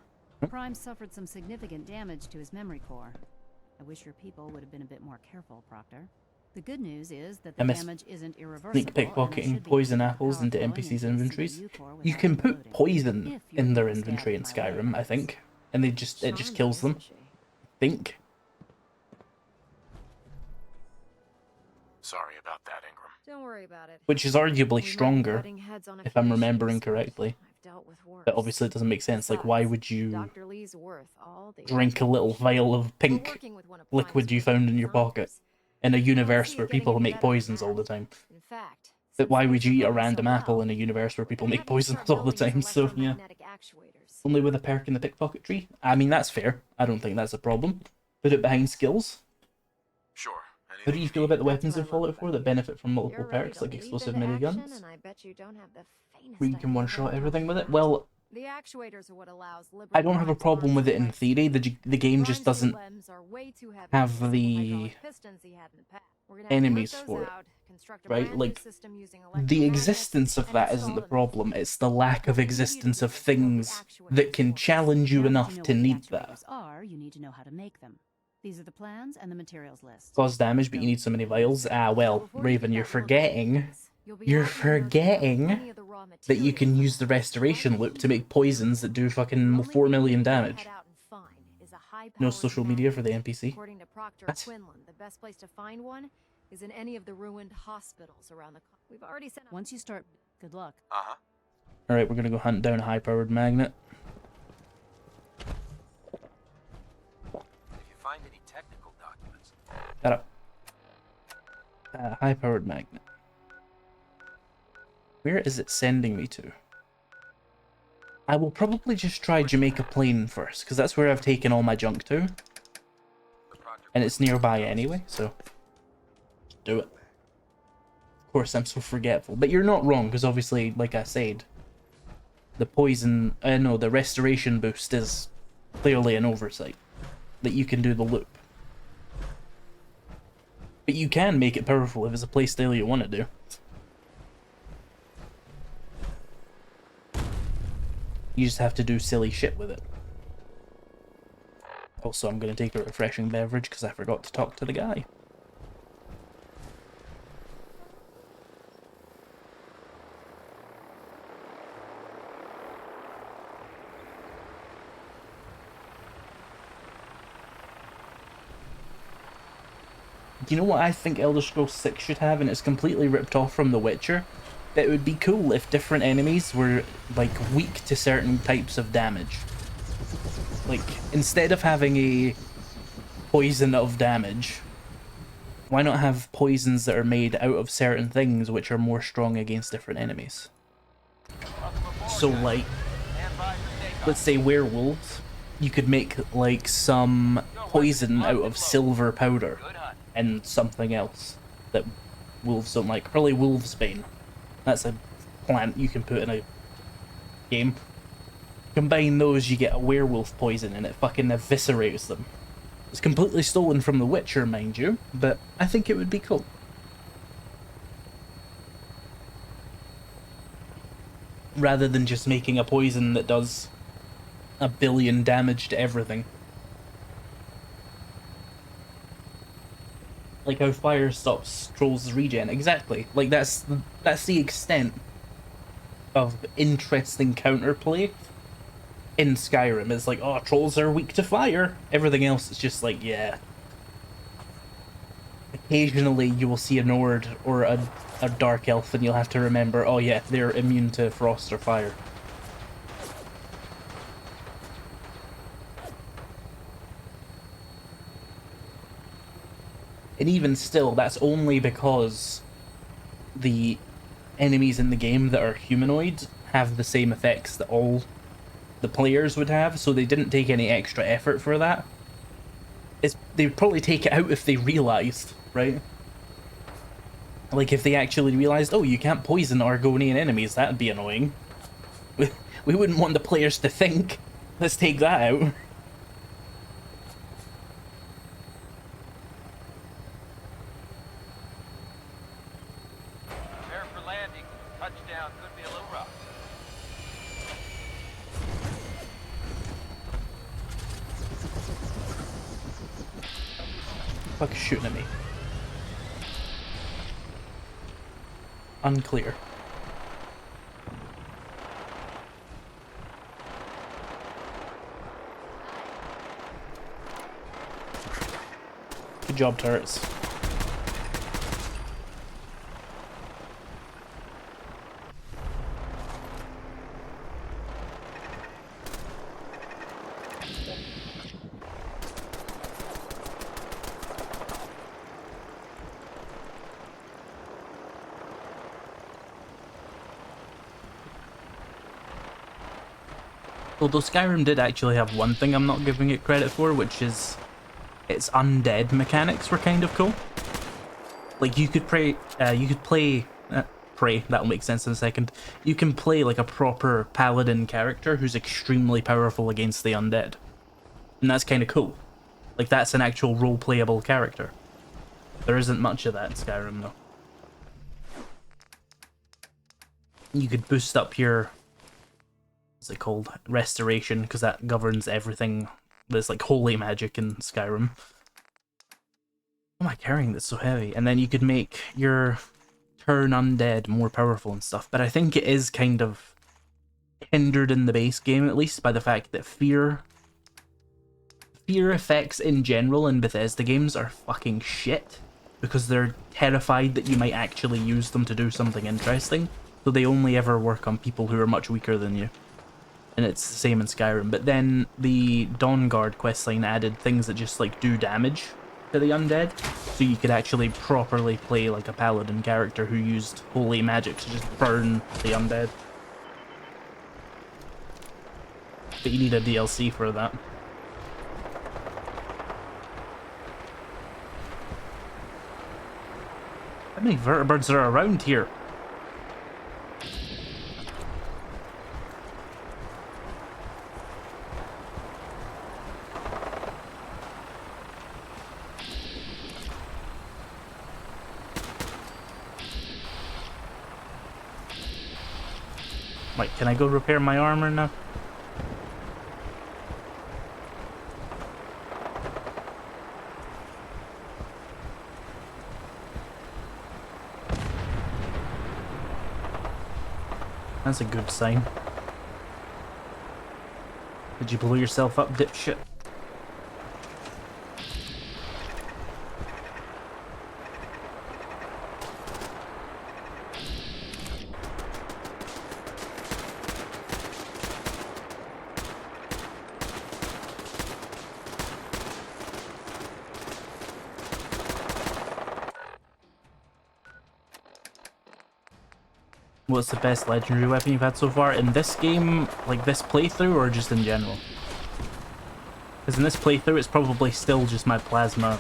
Prime suffered some significant damage to his memory core. I wish your people would have been a bit more careful, Proctor. The good news is that the damage isn't irreversible. Sneak pickpocketing poison apples into NPCs' inventories. You can put poison in their inventory in Skyrim, I think, and it just kills them. I think. Sorry about that, Ingram. Don't worry about it. Which is arguably stronger, if I'm remembering correctly. But obviously it doesn't make sense. Like, why would you drink a little vial of pink liquid you found in your pocket in a universe where people make poisons all the time? But why would you eat a random apple in a universe where people make poisons all the time? So, yeah. Only with a perk in the pickpocket tree? I mean, that's fair. I don't think that's a problem. Put it behind skills. Sure. How do you feel about the weapons in Fallout 4 that benefit from multiple perks, like explosive miniguns? Where you can one-shot everything with it? Well, The actuators are what allows I don't have a problem with it in theory. The game just doesn't have the enemies for it, right? Like, the existence of that isn't the problem. It's the lack of existence of things that can challenge you enough to need that. You need to know how to make them. These are the plans and the materials list. Cause damage, but you need so many vials. Ah, well, Raven, you're forgetting that you can use the restoration loop to make poisons that do fucking 4 million damage. No social media for the NPC. According to Proctor What? Quinlan, the best place to find one is in any of the ruined hospitals around the. We've already sent. Once you start, good luck. All right, we're gonna go hunt down a high-powered magnet. If you find any technical documents. Shut up. High-powered magnet. Where is it sending me to? I will probably just try Jamaica Plain first, because that's where I've taken all my junk to. And it's nearby anyway, so do it. Of course, I'm so forgetful. But you're not wrong, because obviously, like I said, the poison, no, the restoration boost is clearly an oversight. That you can do the loop. But you can make it powerful if it's a playstyle you want to do. You just have to do silly shit with it. Also, I'm going to take a refreshing beverage because I forgot to talk to the guy. Do you know what I think Elder Scrolls 6 should have, and it's completely ripped off from The Witcher? It would be cool if different enemies were, like, weak to certain types of damage. Like, instead of having a poison of damage, why not have poisons that are made out of certain things which are more strong against different enemies? So, like, let's say werewolves, you could make, like, some poison out of silver powder and something else that wolves don't like. Probably wolfsbane. That's a plant you can put in a game. Combine those, you get a werewolf poison, and it fucking eviscerates them. It's completely stolen from The Witcher, mind you, but I think it would be cool. Rather than just making a poison that does 1 billion damage to everything. Like how fire stops trolls regen. Exactly. Like that's the extent of interesting counterplay in Skyrim. It's like, oh, trolls are weak to fire. Everything else is just like, yeah. Occasionally you will see a Nord or a Dark Elf and you'll have to remember, oh yeah, they're immune to frost or fire. And even still, that's only because the enemies in the game that are humanoid have the same effects that all the players would have, so they didn't take any extra effort for that. They'd probably take it out if they realized, right? Like if they actually realized, oh, you can't poison Argonian enemies, that'd be annoying. We wouldn't want the players to think, let's take that out. Fuck is shooting at me? Unclear. Good job, turrets. Although Skyrim did actually have one thing I'm not giving it credit for, which is its undead mechanics were kind of cool. Like you could play pray, that'll make sense in a second, you can play like a proper paladin character who's extremely powerful against the undead. And that's kind of cool. Like, that's an actual role-playable character. There isn't much of that in Skyrim, though. You could boost up your... what's it called? Restoration, because that governs everything that's like holy magic in Skyrim. Why am I carrying this so heavy? And then you could make your turn undead more powerful and stuff. But I think it is kind of hindered in the base game, at least, by the fact that fear effects in general in Bethesda games are fucking shit. Because they're terrified that you might actually use them to do something interesting. So they only ever work on people who are much weaker than you. And it's the same in Skyrim. But then the Dawnguard questline added things that just like do damage to the undead. So you could actually properly play like a paladin character who used holy magic to just burn the undead. But you need a DLC for that. How many vertibirds are around here? Right, can I go repair my armor now? That's a good sign. Did you blow yourself up, dipshit? What's the best legendary weapon you've had so far? In this game, like this playthrough, or just in general? Because in this playthrough, it's probably still just my plasma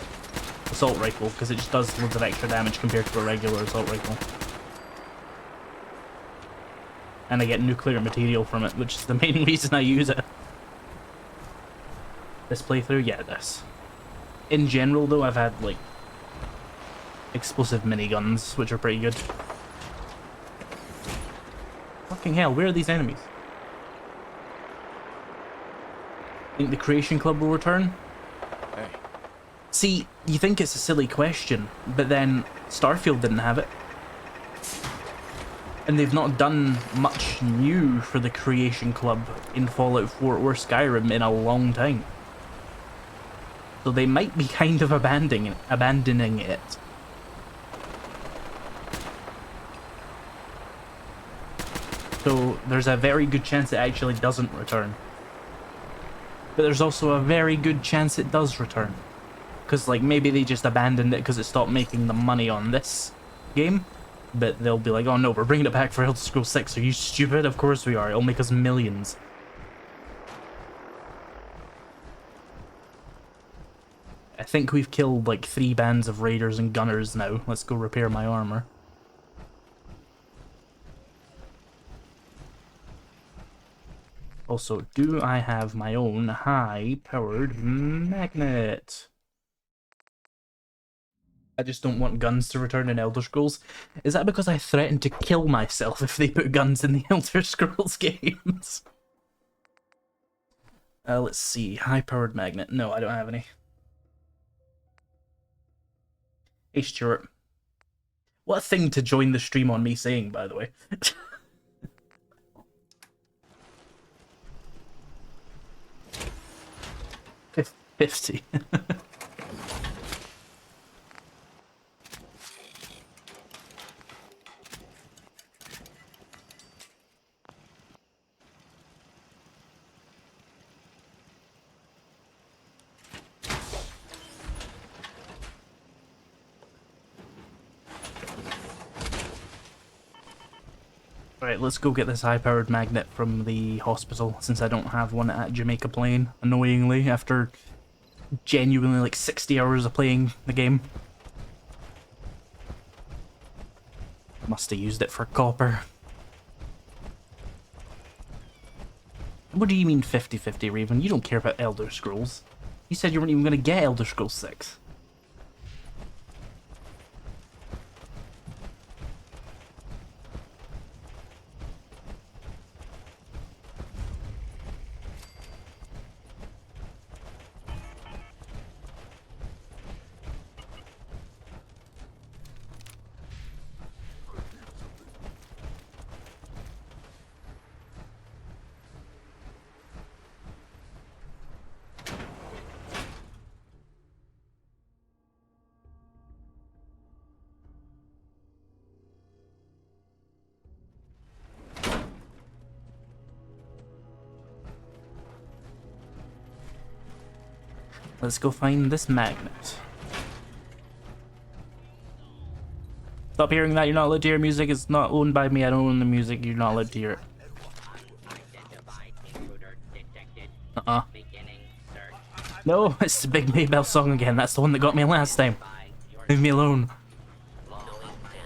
assault rifle, because it just does loads of extra damage compared to a regular assault rifle. And I get nuclear material from it, which is the main reason I use it. This playthrough? Yeah, this. In general, though, I've had, like, explosive miniguns, which are pretty good. Fucking hell, where are these enemies? Think the Creation Club will return? Hey. See, you think it's a silly question, but then Starfield didn't have it. And they've not done much new for the Creation Club in Fallout 4 or Skyrim in a long time. So they might be kind of abandoning it. So there's a very good chance it actually doesn't return. But there's also a very good chance it does return. Because like maybe they just abandoned it because it stopped making the money on this game. But they'll be like, oh no, we're bringing it back for Elder Scrolls 6. Are you stupid? Of course we are. It'll make us millions. I think we've killed like 3 bands of raiders and gunners now. Let's go repair my armor. Also, do I have my own high-powered magnet? I just don't want guns to return in Elder Scrolls. Is that because I threatened to kill myself if they put guns in the Elder Scrolls games? Let's see. High-powered magnet. No, I don't have any. Hey, Stuart. What a thing to join the stream on me saying, by the way. 50. Alright, let's go get this high-powered magnet from the hospital, since I don't have one at Jamaica Plain, annoyingly, after genuinely like 60 hours of playing the game. Must have used it for copper. What do you mean 50-50, Raven? You don't care about Elder Scrolls. You said you weren't even going to get Elder Scrolls 6. Let's go find this magnet. Stop hearing that. You're not allowed to hear music. It's not owned by me. I don't own the music. You're not allowed to hear it. No, it's the Big Maybell song again. That's the one that got me last time. Leave me alone.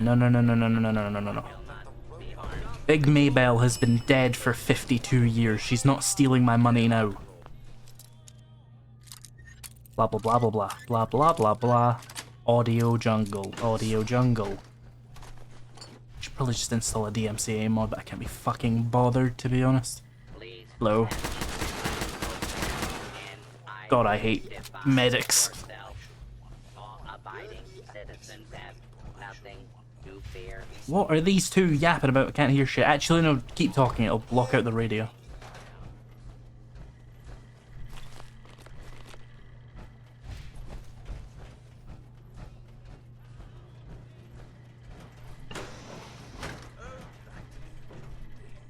No, no, no, no, no, no, no, no, no, no, no. Big Maybell has been dead for 52 years. She's not stealing my money now. Blah, blah, blah, blah, blah, blah, blah, blah, blah. Audio jungle, audio jungle. Should probably just install a DMCA mod, but I can't be fucking bothered, to be honest. Hello. God, I hate medics. What are these two yapping about? I can't hear shit. Actually, no, keep talking. It'll block out the radio.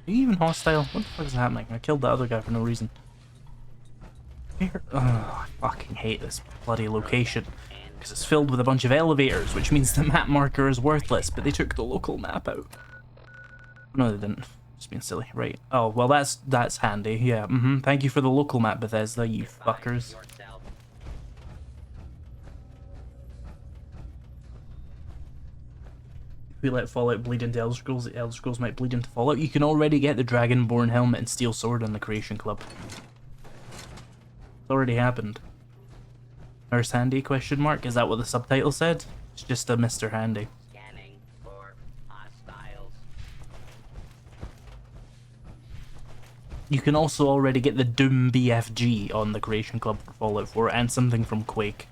Are you even hostile? What the fuck is happening? I killed the other guy for no reason. Here. Oh, I fucking hate this bloody location. Because it's filled with a bunch of elevators, which means the map marker is worthless, but they took the local map out. No, they didn't. Just being silly. Right. Oh, well, that's handy. Yeah, Thank you for the local map, Bethesda, you fuckers. If we let Fallout bleed into Elder Scrolls, the Elder Scrolls might bleed into Fallout. You can already get the Dragonborn helmet and steel sword on the Creation Club. It's already happened. Nurse Handy, question mark? Is that what the subtitle said? It's just a Mr. Handy. Scanning for hostiles. You can also already get the Doom BFG on the Creation Club for Fallout 4 and something from Quake.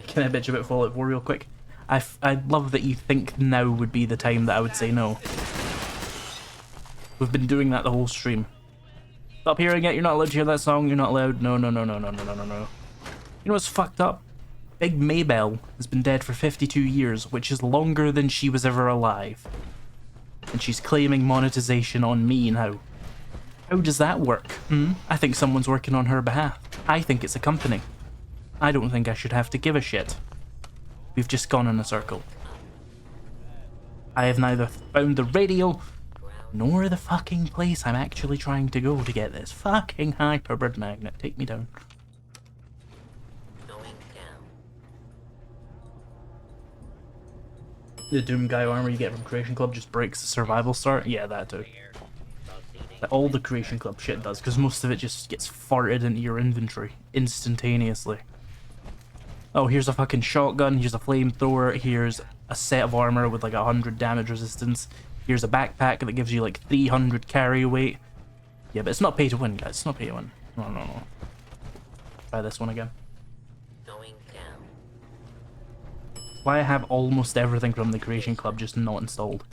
Can I bitch about Fallout 4 real quick? I love that you think now would be the time that I would say no. We've been doing that the whole stream. Stop hearing it, you're not allowed to hear that song, you're not allowed. No, no, no, no, no, no, no, no, no. You know what's fucked up? Big Maybell has been dead for 52 years, which is longer than she was ever alive. And she's claiming monetization on me now. How does that work? I think someone's working on her behalf. I think it's a company. I don't think I should have to give a shit. We've just gone in a circle. I have neither found the radio, nor the fucking place I'm actually trying to go to get this fucking hyperbird magnet. Take me down. The Doom Guy armor you get from Creation Club just breaks the survival start? Yeah, that too. All the Creation Club shit does, because most of it just gets farted into your inventory instantaneously. Oh, here's a fucking shotgun, here's a flamethrower, here's a set of armor with like 100 damage resistance, here's a backpack that gives you like 300 carry weight. Yeah, but it's not pay to win, guys, it's not pay to win. No, no, no. Try this one again. Why I have almost everything from the Creation Club just not installed.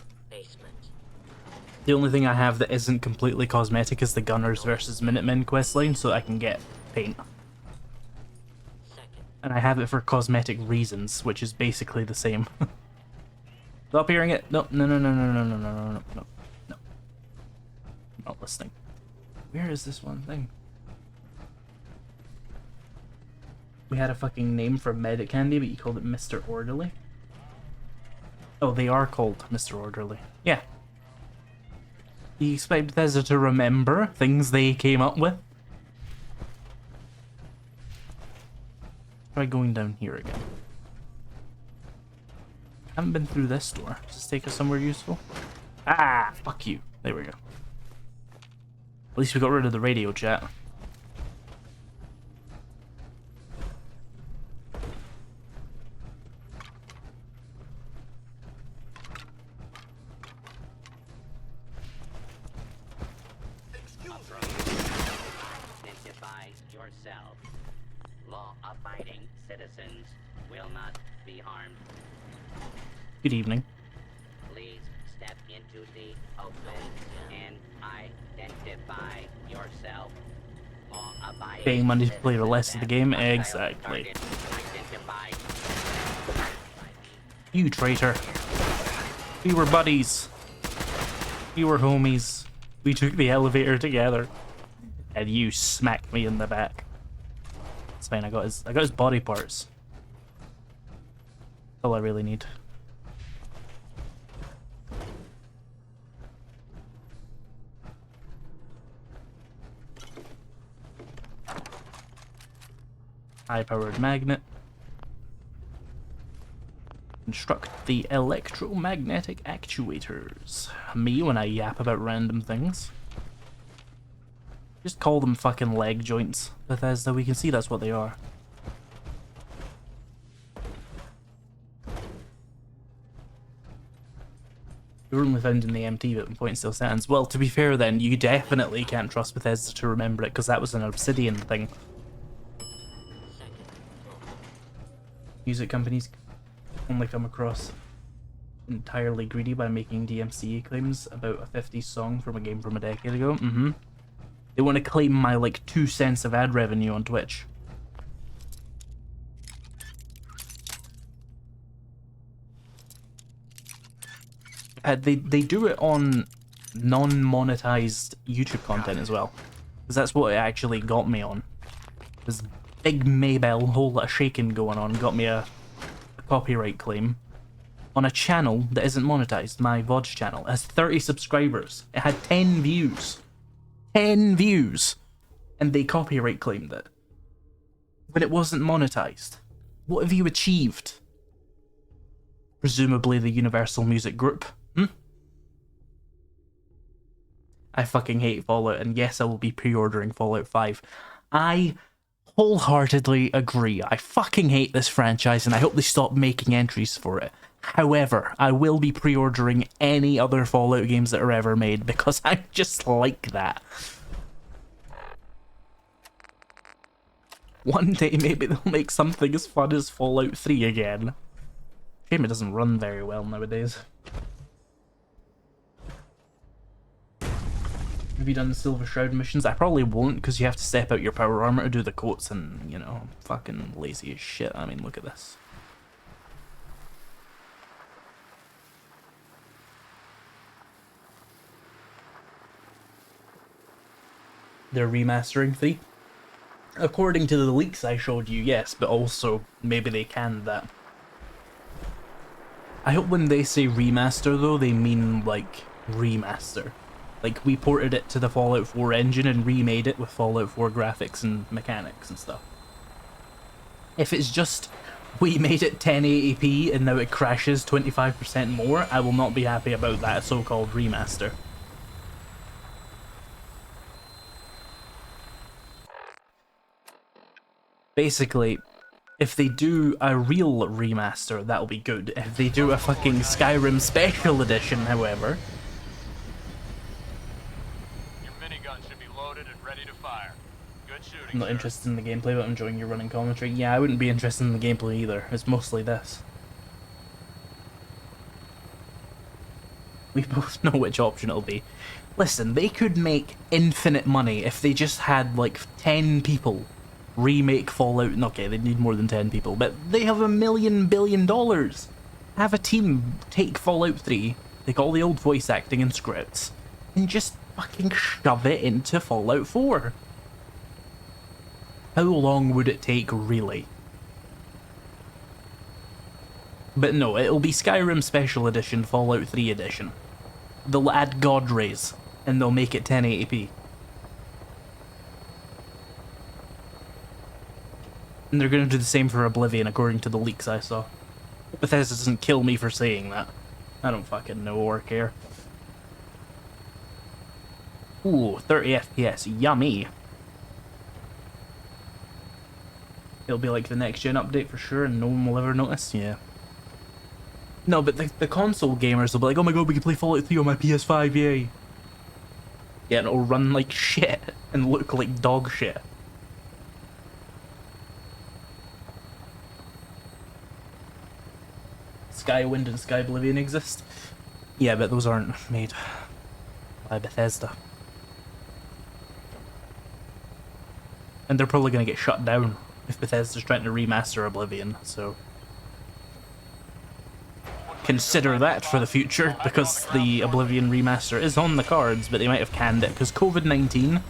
The only thing I have that isn't completely cosmetic is the Gunners versus Minutemen questline, so I can get paint. And I have it for cosmetic reasons, which is basically the same. Stop hearing it. No, no, no, no, no, no, no, no, no, no, no, no. I'm not listening. Where is this one thing? We had a fucking name for Medic Candy, but you called it Mr. Orderly? Oh, they are called Mr. Orderly. Yeah. You expect Bethesda to remember things they came up with? Try going down here again. Haven't been through this door. Does this take us somewhere useful? Ah, fuck you. There we go. At least we got rid of the radio chat. Identify yourself. Law-abiding citizens will not be harmed. Good evening. Please step into the open and identify yourself. Law-abiding Paying money to play the rest of the game? Exactly. You traitor. We were buddies. We were homies. We took the elevator together. And you smacked me in the back. It's fine, I got his body parts. That's all I really need. High-powered magnet. Construct the electromagnetic actuators. Me when I yap about random things. Just call them fucking leg joints, Bethesda. We can see that's what they are. They were only found in the MT, but the point still stands. Well, to be fair then, you definitely can't trust Bethesda to remember it, because that was an Obsidian thing. Music companies only come across entirely greedy by making DMCA claims about a 50s song from a game from a decade ago. They want to claim my, like, 2 cents of ad revenue on Twitch. They do it on non-monetized YouTube content as well. Because that's what it actually got me on. This big Maybell, whole lot of shaking going on, got me a copyright claim on a channel that isn't monetized. My VODs channel. It has 30 subscribers. It had 10 views. 10 views! And they copyright claimed it. When it wasn't monetized. What have you achieved? Presumably the Universal Music Group. I fucking hate Fallout, and yes, I will be pre-ordering Fallout 5. I wholeheartedly agree. I fucking hate this franchise, and I hope they stop making entries for it. However, I will be pre-ordering any other Fallout games that are ever made, because I just like that. One day, maybe they'll make something as fun as Fallout 3 again. Shame it doesn't run very well nowadays. Have you done the Silver Shroud missions? I probably won't, because you have to step out your power armor to do the coats, and, you know, I'm fucking lazy as shit. I mean, look at this. They're remastering 3? According to the leaks I showed you, yes, but also maybe they canned that. I hope when they say remaster though, they mean like remaster. Like we ported it to the Fallout 4 engine and remade it with Fallout 4 graphics and mechanics and stuff. If it's just we made it 1080p and now it crashes 25% more, I will not be happy about that so-called remaster. Basically, if they do a real remaster, that'll be good. If they do a fucking Skyrim Special Edition, however... Your minigun should be loaded and ready to fire. Good shooting, I'm not interested in the gameplay, but I'm enjoying your running commentary. Yeah, I wouldn't be interested in the gameplay either. It's mostly this. We both know which option it'll be. Listen, they could make infinite money if they just had, like, 10 people remake Fallout. Okay, they need more than 10 people, but they have $1 billion. Have a team take Fallout 3, take all the old voice acting and scripts, and just fucking shove it into Fallout 4. How long would it take, really? But no, it'll be Skyrim Special Edition, Fallout 3 Edition. They'll add God Rays. and they'll make it 1080p. And they're going to do the same for Oblivion, according to the leaks I saw. Bethesda doesn't kill me for saying that. I don't fucking know or care. Ooh, 30 FPS, yummy. It'll be like the next gen update for sure, and no one will ever notice. Yeah. No, but the console gamers will be like, oh my god, we can play Fallout 3 on my PS5, yay. Yeah, and it'll run like shit and look like dog shit. Skywind and Sky Oblivion exist. Yeah, but those aren't made by Bethesda. And they're probably going to get shut down if Bethesda's trying to remaster Oblivion, so... consider that for the future, because the Oblivion remaster is on the cards, but they might have canned it, because COVID-19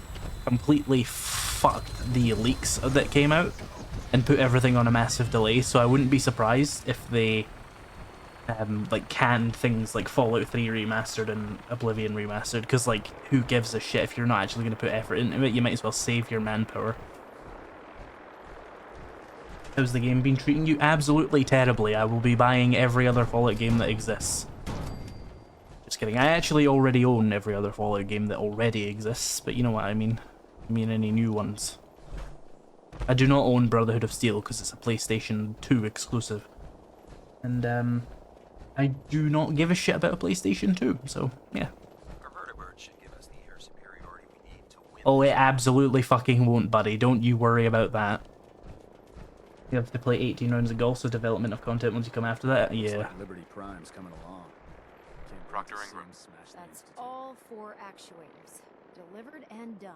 completely fucked the leaks that came out and put everything on a massive delay, so I wouldn't be surprised if they like canned things like Fallout 3 remastered and Oblivion remastered, because like, who gives a shit if you're not actually going to put effort into it? You might as well save your manpower. How's the game been treating you? Absolutely terribly. I will be buying every other Fallout game that exists. Just kidding. I actually already own every other Fallout game that already exists, but you know what I mean. I mean any new ones. I do not own Brotherhood of Steel because it's a PlayStation 2 exclusive. And I do not give a shit about a PlayStation 2, so yeah. Oh, it absolutely fucking won't, buddy. Don't you worry about that. You have to play 18 rounds of golf, so development of content once you come after that? Yeah. Like Liberty Prime's coming along. Proctor Ingram. That's all 4 actuators. Delivered and done.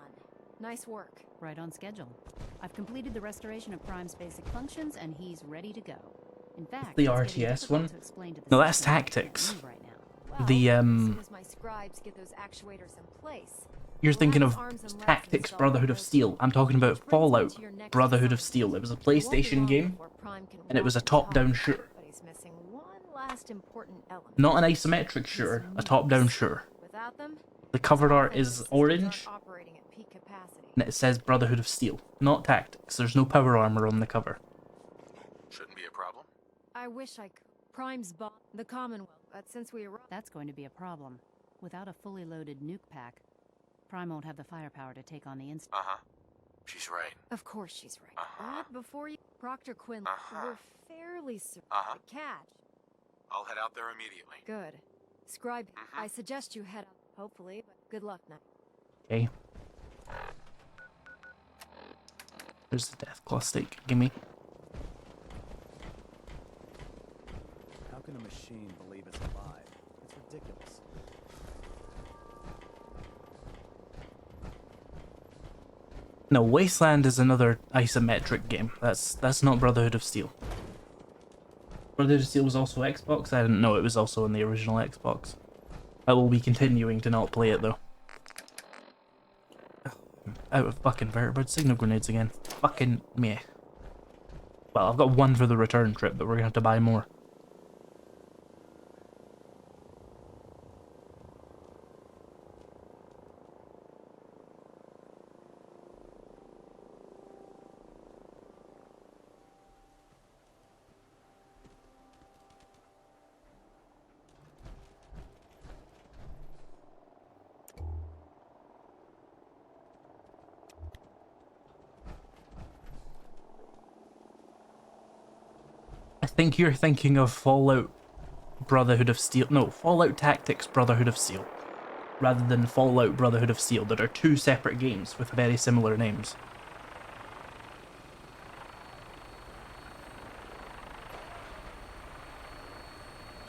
Nice work. Right on schedule. I've completed the restoration of Prime's basic functions, and he's ready to go. In fact, The it's getting RTS difficult one? to explain to the No, that's system tactics. what we need right now. The, As soon as my scribes get those actuators in place, You're thinking of arms and legs Tactics installed Brotherhood on of those Steel. I'm talking about brings me Fallout to your next Brotherhood of assignment. Steel. It was a It won't be PlayStation long game, before Prime can and it was a walk the top-down talk, shooter. but he's missing one last important element. Not an isometric shooter, a top-down shooter. Without them, The cover art defensive is systems orange, aren't operating at peak capacity. and it says Brotherhood of Steel, not Tactics. There's no power armor on the cover. Shouldn't be a problem. I wish I could. Prime's bomb the Commonwealth, but since we arrived, That's going to be a problem. Without a fully loaded nuke pack, Prime won't have the firepower to take on the inst. Uh-huh. She's right. of course she's right. Uh-huh. But before you, Proctor Quinlan, Uh-huh. we're fairly certain Uh-huh. to catch. I'll head out there immediately. Good. Scribe, Mhm. I suggest you head up, hopefully, but good luck now. Okay. There's the Deathclaw stake. Gimme. How can a machine believe it's alive? It's ridiculous. No, Wasteland is another isometric game. That's not Brotherhood of Steel. Brotherhood of Steel was also Xbox? I didn't know it was also on the original Xbox. I will be continuing to not play it though. Out of fucking vertebrate signal grenades again. Fucking meh. Well, I've got one for the return trip, but we're gonna have to buy more. I think you're thinking of Fallout Brotherhood of Steel. No, Fallout Tactics Brotherhood of Steel. Rather than Fallout Brotherhood of Steel, that are two separate games with very similar names.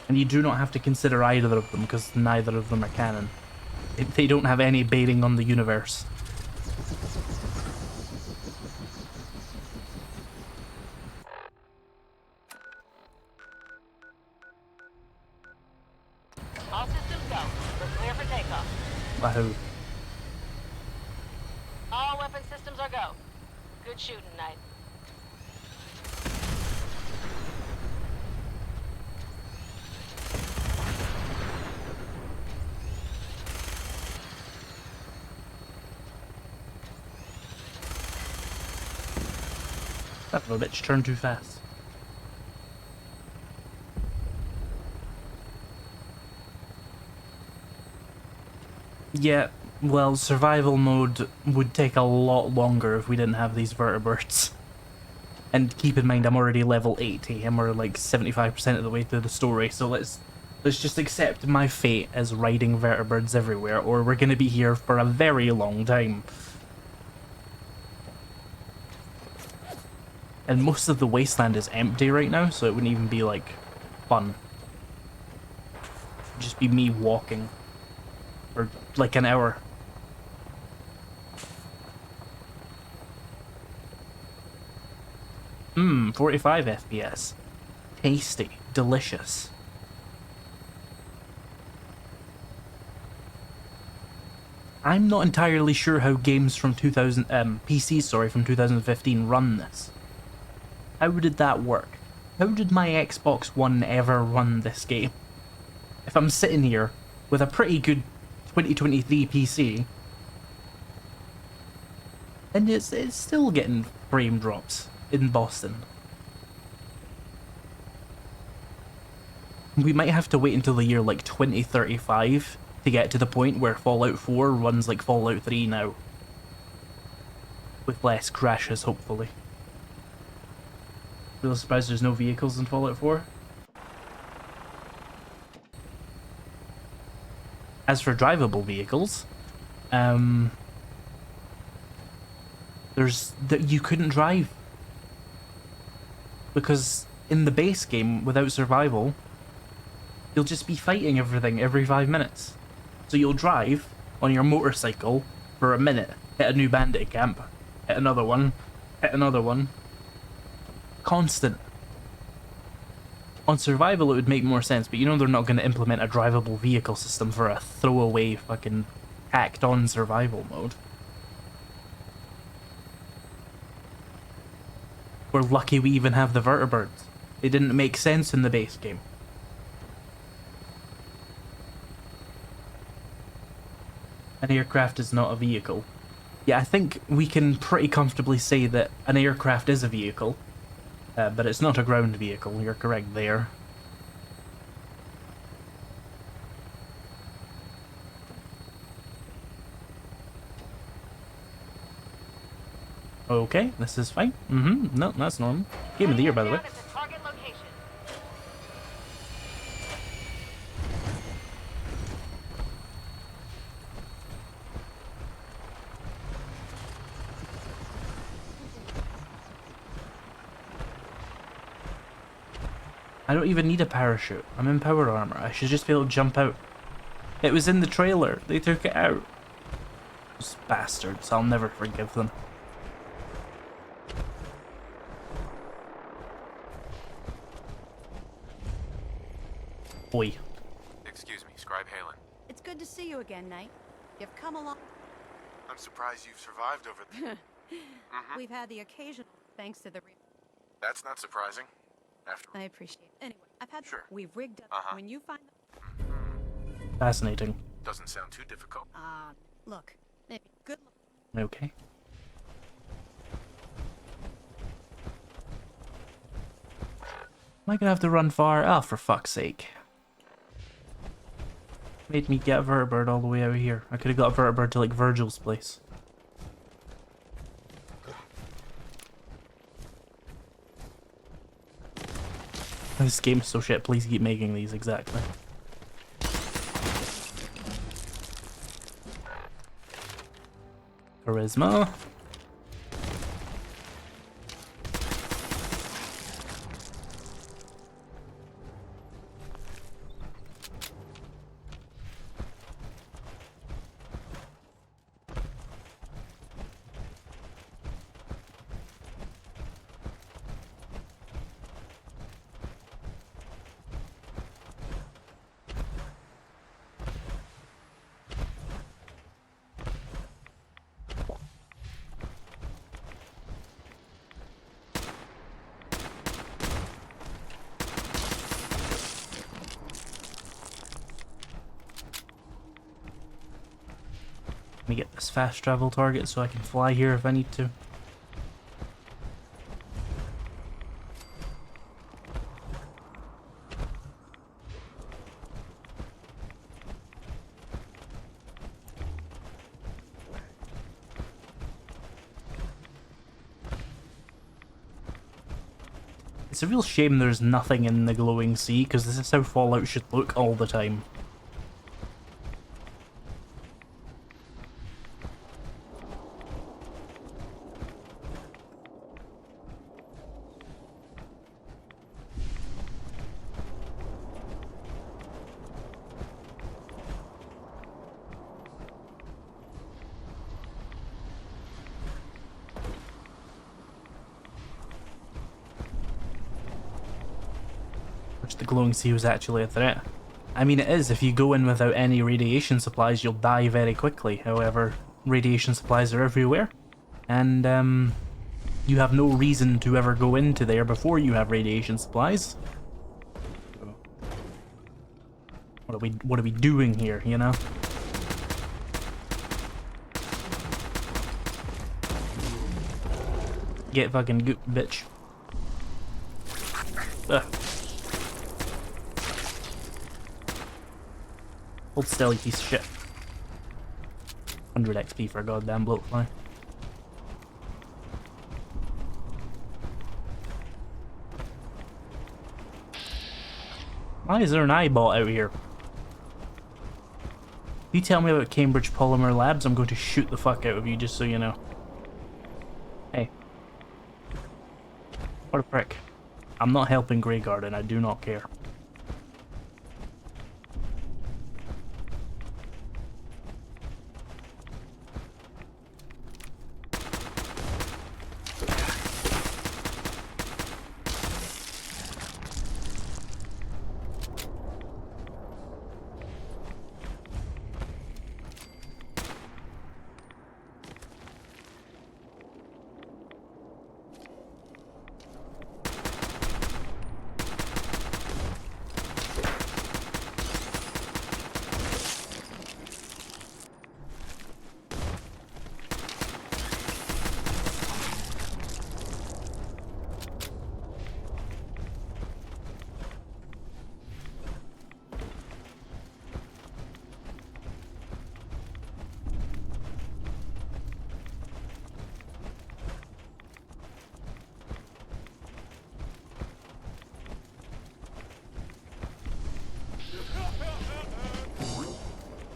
And you do not have to consider either of them, because neither of them are canon. They don't have any bearing on the universe. All systems go. We're clear for takeoff. Wahoo. All weapon systems are go. Good shooting, Knight. Son of a bitch, turn too fast. Yeah, well, survival mode would take a lot longer if we didn't have these vertebrates. And keep in mind, I'm already level 80, and we're like 75% of the way through the story, so let's just accept my fate as riding vertebrates everywhere, or we're gonna be here for a very long time. And most of the wasteland is empty right now, so it wouldn't even be, like, fun. It'd just be me walking. For, like, an hour. 45 FPS. Tasty. Delicious. I'm not entirely sure how games from PCs, sorry, from 2015 run this. How did that work? How did my Xbox One ever run this game? If I'm sitting here with a pretty good 2023 PC, and it's still getting frame drops in Boston. We might have to wait until the year like 2035 to get to the point where Fallout 4 runs like Fallout 3 now. With less crashes, hopefully. Real surprised there's no vehicles in Fallout 4. As for drivable vehicles, you couldn't drive. Because in the base game, without survival, you'll just be fighting everything every 5 minutes. So you'll drive on your motorcycle for a minute, hit a new bandit camp, hit another one, hit another one. Constant. On survival it would make more sense, but you know they're not going to implement a drivable vehicle system for a throwaway fucking hacked on survival mode. We're lucky we even have the vertebrates. They didn't make sense in the base game. An aircraft is not a vehicle. Yeah, I think we can pretty comfortably say that an aircraft is a vehicle. But it's not a ground vehicle, you're correct there. Okay, this is fine. No, that's normal. Game of the year, by the way. I don't even need a parachute. I'm in power armor. I should just be able to jump out. It was in the trailer. They took it out. Those bastards. I'll never forgive them. Oi. Excuse me, Scribe Halen. It's good to see you again, Knight. You've come along. I'm surprised you've survived over the... We've had the occasion, thanks to the... That's not surprising. After... I appreciate it. Anyway, I've had... Sure. We've rigged up. When you find... Fascinating. Doesn't sound too difficult. Look. Good luck. Okay. Am I gonna have to run far? Oh, for fuck's sake. Made me get a vertibird all the way out here. I could have got a vertibird to like Virgil's place. This game's so shit, please keep making these, exactly. Charisma. Let me get this fast travel target so I can fly here if I need to. It's a real shame there's nothing in the glowing sea, because this is how Fallout should look all the time. The glowing sea was actually a threat. I mean, it is. If you go in without any radiation supplies, you'll die very quickly. However, radiation supplies are everywhere, and you have no reason to ever go into there before you have radiation supplies. What are we doing here, you know? Get fucking goop, bitch. Ugh. Hold still, you piece of shit. 100 XP for a goddamn bloatfly. Why is there an eyeball out here? If you tell me about Cambridge Polymer Labs, I'm going to shoot the fuck out of you, just so you know. Hey. What a prick. I'm not helping Grey Garden, I do not care.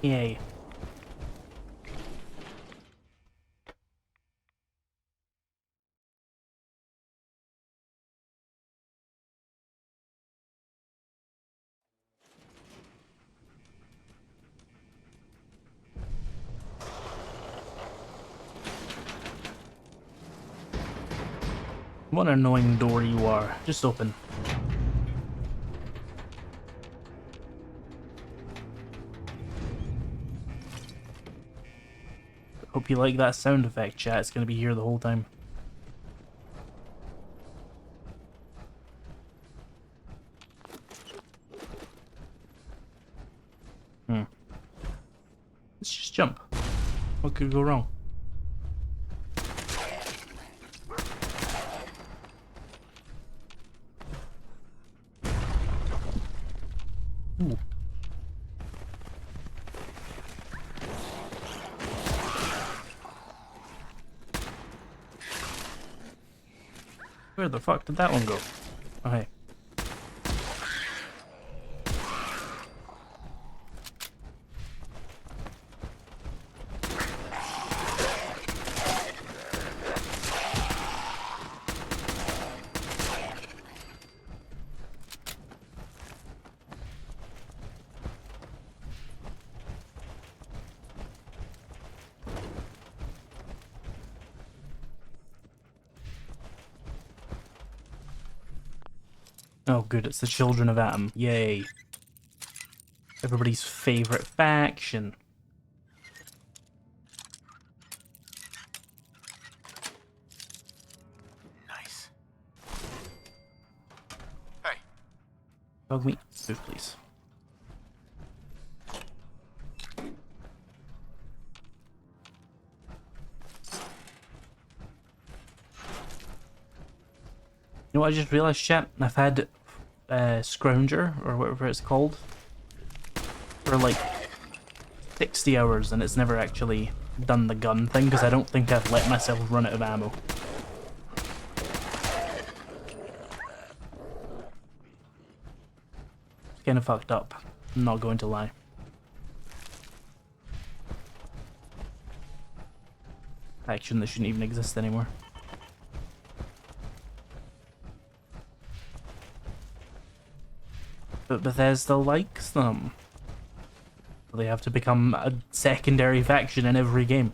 Yay. What an annoying door you are. Just open. Hope you like that sound effect, chat. It's gonna be here the whole time. Let's just jump. What could go wrong? Ooh. Where the fuck did that one go? Okay. Oh good, it's the Children of Atom. Yay. Everybody's favorite faction. Nice. Hey. Dog meat, food please. You know what I just realised, chat? I've had Scrounger, or whatever it's called, for like 60 hours and it's never actually done the gun thing because I don't think I've let myself run out of ammo. It's kind of fucked up. I'm not going to lie. Faction that shouldn't even exist anymore. But Bethesda likes them. They have to become a secondary faction in every game.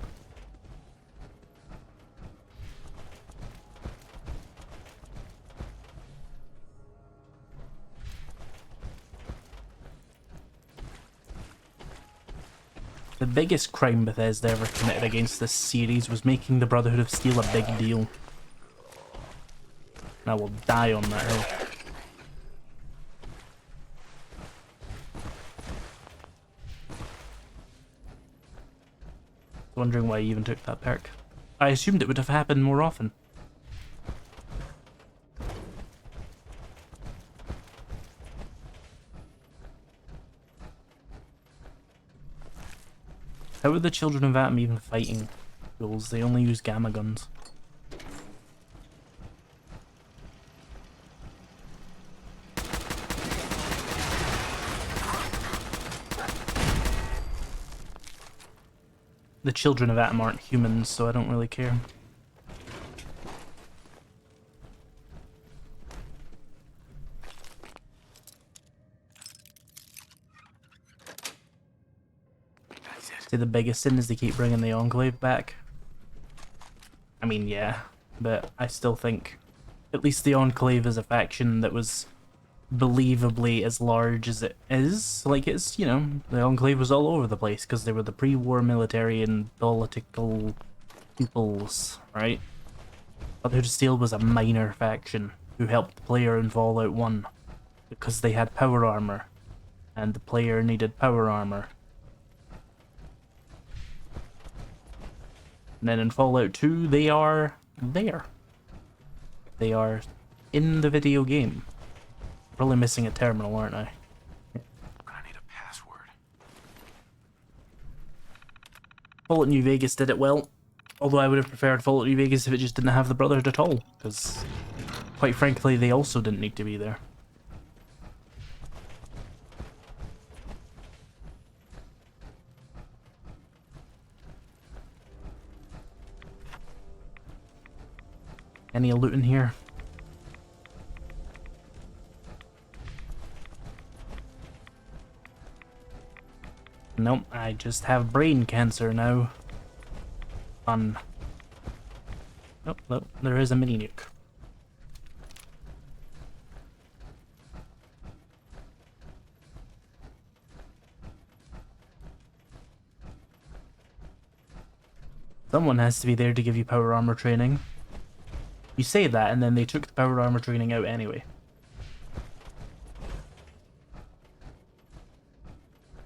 The biggest crime Bethesda ever committed against this series was making the Brotherhood of Steel a big deal. And I will die on that hill. Wondering why I even took that perk. I assumed it would have happened more often. How are the children of Atom even fighting ghouls? They only use gamma guns. The children of Atom aren't humans, so I don't really care. See, the biggest sin is they keep bringing the Enclave back. I mean, yeah, but I still think at least the Enclave is a faction that was believably as large as it is. Like, it's, you know, the Enclave was all over the place because they were the pre-war military and political peoples, right? Brotherhood of Steel was a minor faction who helped the player in Fallout 1 because they had power armor and the player needed power armor. And then in Fallout 2, they are there. They are in the video game. Probably missing a terminal, aren't I? I'm gonna need a password. Fallout New Vegas did it well. Although I would have preferred Fallout New Vegas if it just didn't have the Brotherhood at all. Because, quite frankly, they also didn't need to be there. Any loot in here? Nope, I just have brain cancer now. Fun. Nope, nope, there is a mini nuke. Someone has to be there to give you power armor training. You say that, and then they took the power armor training out anyway.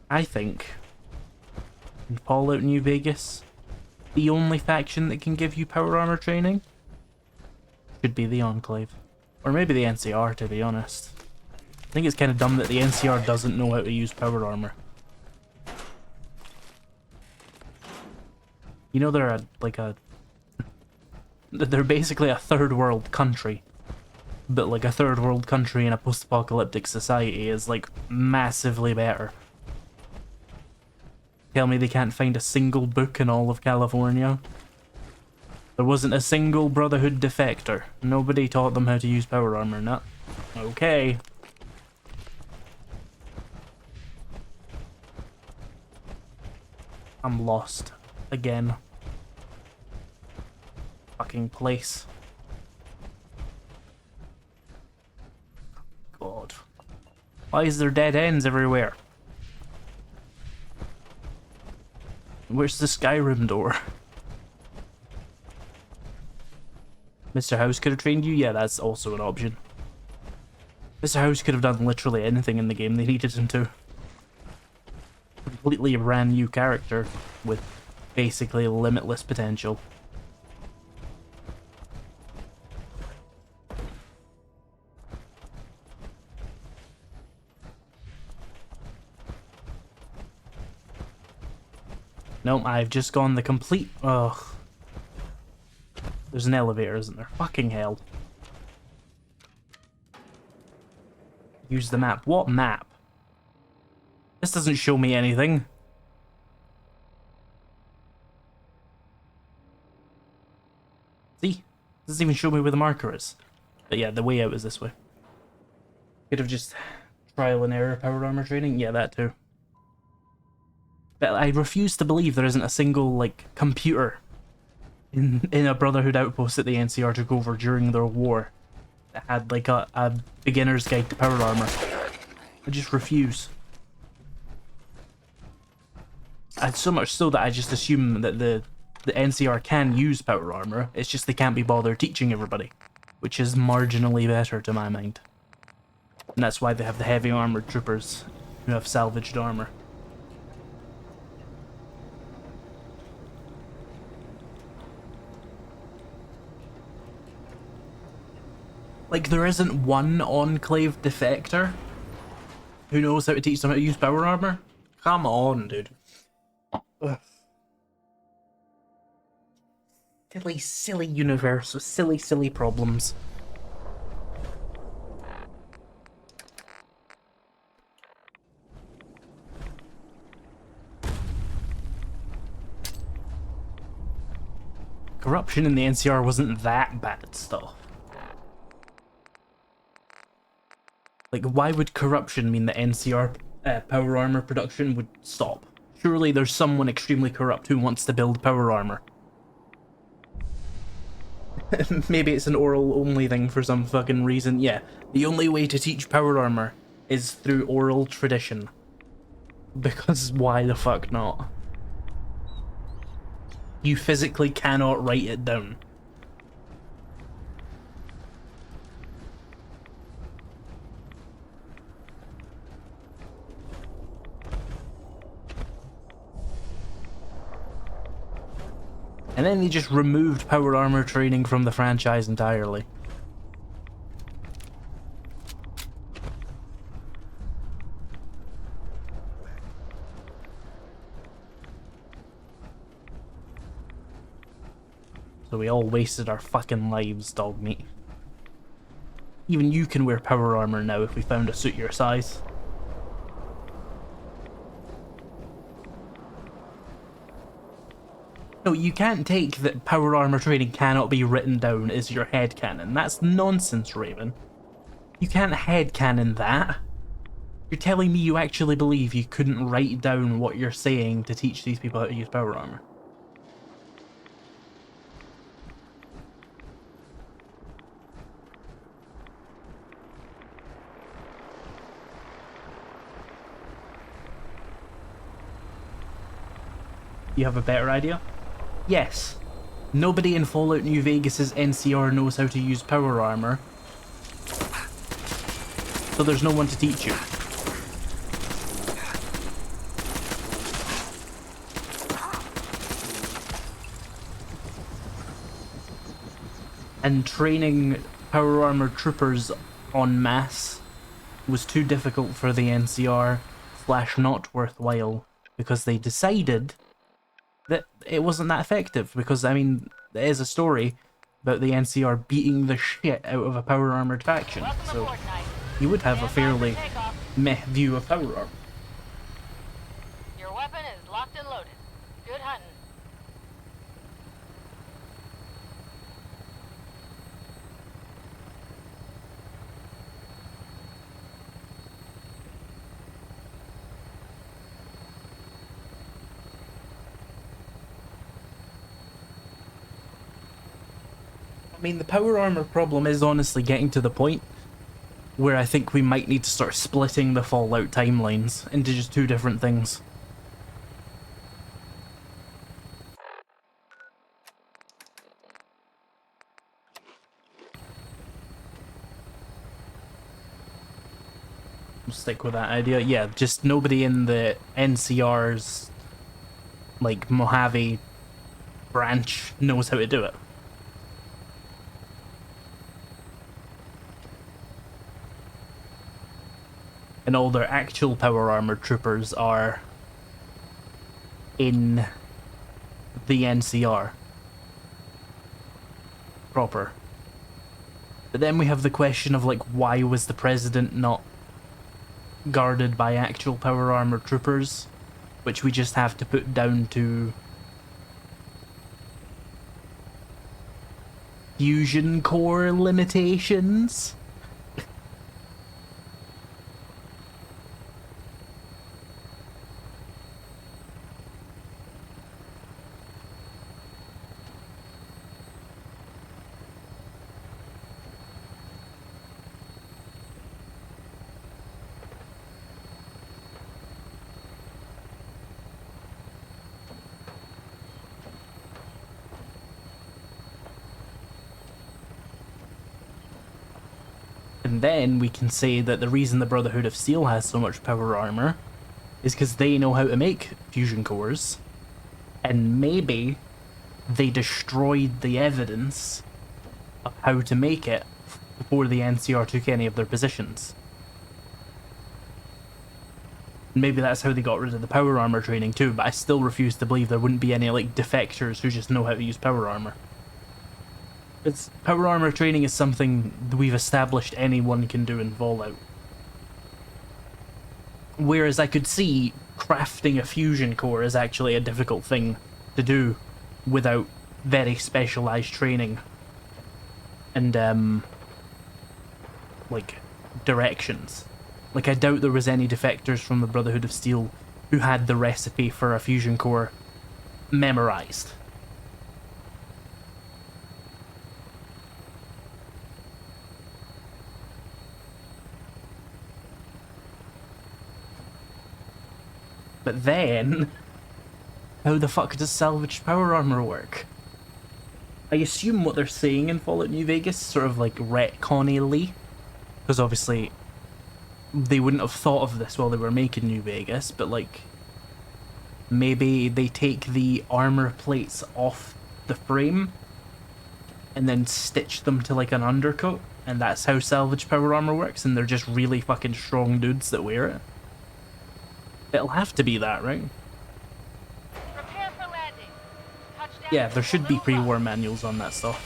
I think in Fallout New Vegas, the only faction that can give you power armor training should be the Enclave. Or maybe the NCR, to be honest. I think it's kind of dumb that the NCR doesn't know how to use power armor. You know, they're they're basically a third world country. But like a third world country in a post-apocalyptic society is like massively better. Tell me they can't find a single book in all of California? There wasn't a single Brotherhood defector. Nobody taught them how to use power armor, not okay. I'm lost. Again. Fucking place. God. Why is there dead ends everywhere? Where's the Skyrim door? Mr. House could have trained you? Yeah, that's also an option. Mr. House could have done literally anything in the game they needed him to. Completely brand new character with basically limitless potential. Nope, I've just gone the complete... Ugh. There's an elevator, isn't there? Fucking hell. Use the map. What map? This doesn't show me anything. See? Doesn't even show me where the marker is. But yeah, the way out is this way. Could have just trial and error power armor training. Yeah, that too. But I refuse to believe there isn't a single, like, computer in a Brotherhood outpost that the NCR took over during their war that had, like, a beginner's guide to power armor. I just refuse. So much so that I just assume that the NCR can use power armor, it's just they can't be bothered teaching everybody, which is marginally better to my mind. And that's why they have the heavy armored troopers who have salvaged armor. Like, there isn't one Enclave defector who knows how to teach them how to use power armor? Come on, dude. Ugh. Silly, silly universe with silly, silly problems. Corruption in the NCR wasn't that bad stuff. Like, why would corruption mean that NCR power armor production would stop? Surely there's someone extremely corrupt who wants to build power armor. Maybe it's an oral only thing for some fucking reason. Yeah, the only way to teach power armor is through oral tradition. Because why the fuck not? You physically cannot write it down. And then they just removed power armor training from the franchise entirely. So we all wasted our fucking lives, dog meat. Even you can wear power armor now if we found a suit your size. No, you can't take that power armor training cannot be written down as your headcanon. That's nonsense, Raven. You can't headcanon that. You're telling me you actually believe you couldn't write down what you're saying to teach these people how to use power armor? You have a better idea? Yes. Nobody in Fallout New Vegas' NCR knows how to use power armor. So there's no one to teach you. And training power armor troopers en masse was too difficult for the NCR / not worthwhile because they decided that it wasn't that effective, because, I mean, there is a story about the NCR beating the shit out of a power armored faction, so you would have a fairly meh view of power armor. Your weapon is locked and loaded. Good hunting. I mean, the power armor problem is honestly getting to the point where I think we might need to start splitting the Fallout timelines into just two different things. We'll stick with that idea. Yeah, just nobody in the NCR's, like, Mojave branch knows how to do it. And all their actual power armored troopers are in the NCR proper. But then we have the question of, like, why was the president not guarded by actual power armor troopers, which we just have to put down to fusion core limitations. And then we can say that the reason the Brotherhood of Steel has so much power armor is because they know how to make fusion cores, and maybe they destroyed the evidence of how to make it before the NCR took any of their positions. Maybe that's how they got rid of the power armor training too, but I still refuse to believe there wouldn't be any like defectors who just know how to use power armor. It's, power armor training is something we've established anyone can do in Fallout. Whereas I could see crafting a fusion core is actually a difficult thing to do without very specialized training and like directions. Like, I doubt there was any defectors from the Brotherhood of Steel who had the recipe for a fusion core memorized. But then, how the fuck does salvaged power armor work? I assume what they're saying in Fallout New Vegas is sort of like retconny-ly, because obviously they wouldn't have thought of this while they were making New Vegas, but like, maybe they take the armor plates off the frame and then stitch them to like an undercoat, and that's how salvage power armor works, and they're just really fucking strong dudes that wear it. It'll have to be that, right? Prepare for landing. Touchdown. Yeah, there should be pre-war manuals on that stuff.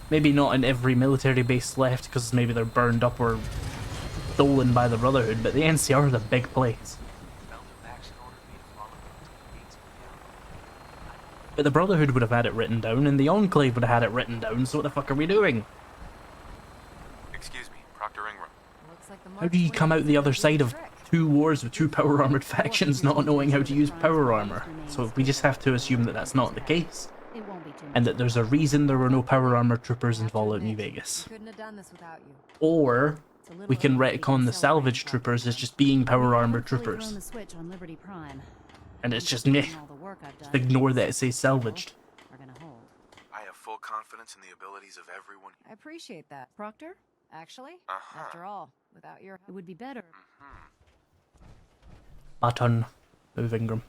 Maybe not in every military base left, because maybe they're burned up or stolen by the Brotherhood, but the NCR is a big place. But the Brotherhood would have had it written down, and the Enclave would have had it written down, so what the fuck are we doing? Excuse me, Proctor Ingram. How do you come out the other side of 2 wars with 2 power armored factions not knowing how to use power armor? So we just have to assume that that's not the case, and that there's a reason there were no power armor troopers in Fallout New Vegas. Or we can retcon the salvage troopers as just being power armor troopers. And it's just meh. Just ignore that it says salvaged. I have full confidence in the abilities of everyone. I appreciate that. Proctor? Actually, after all, without your... It would be better. Button. Move Ingram.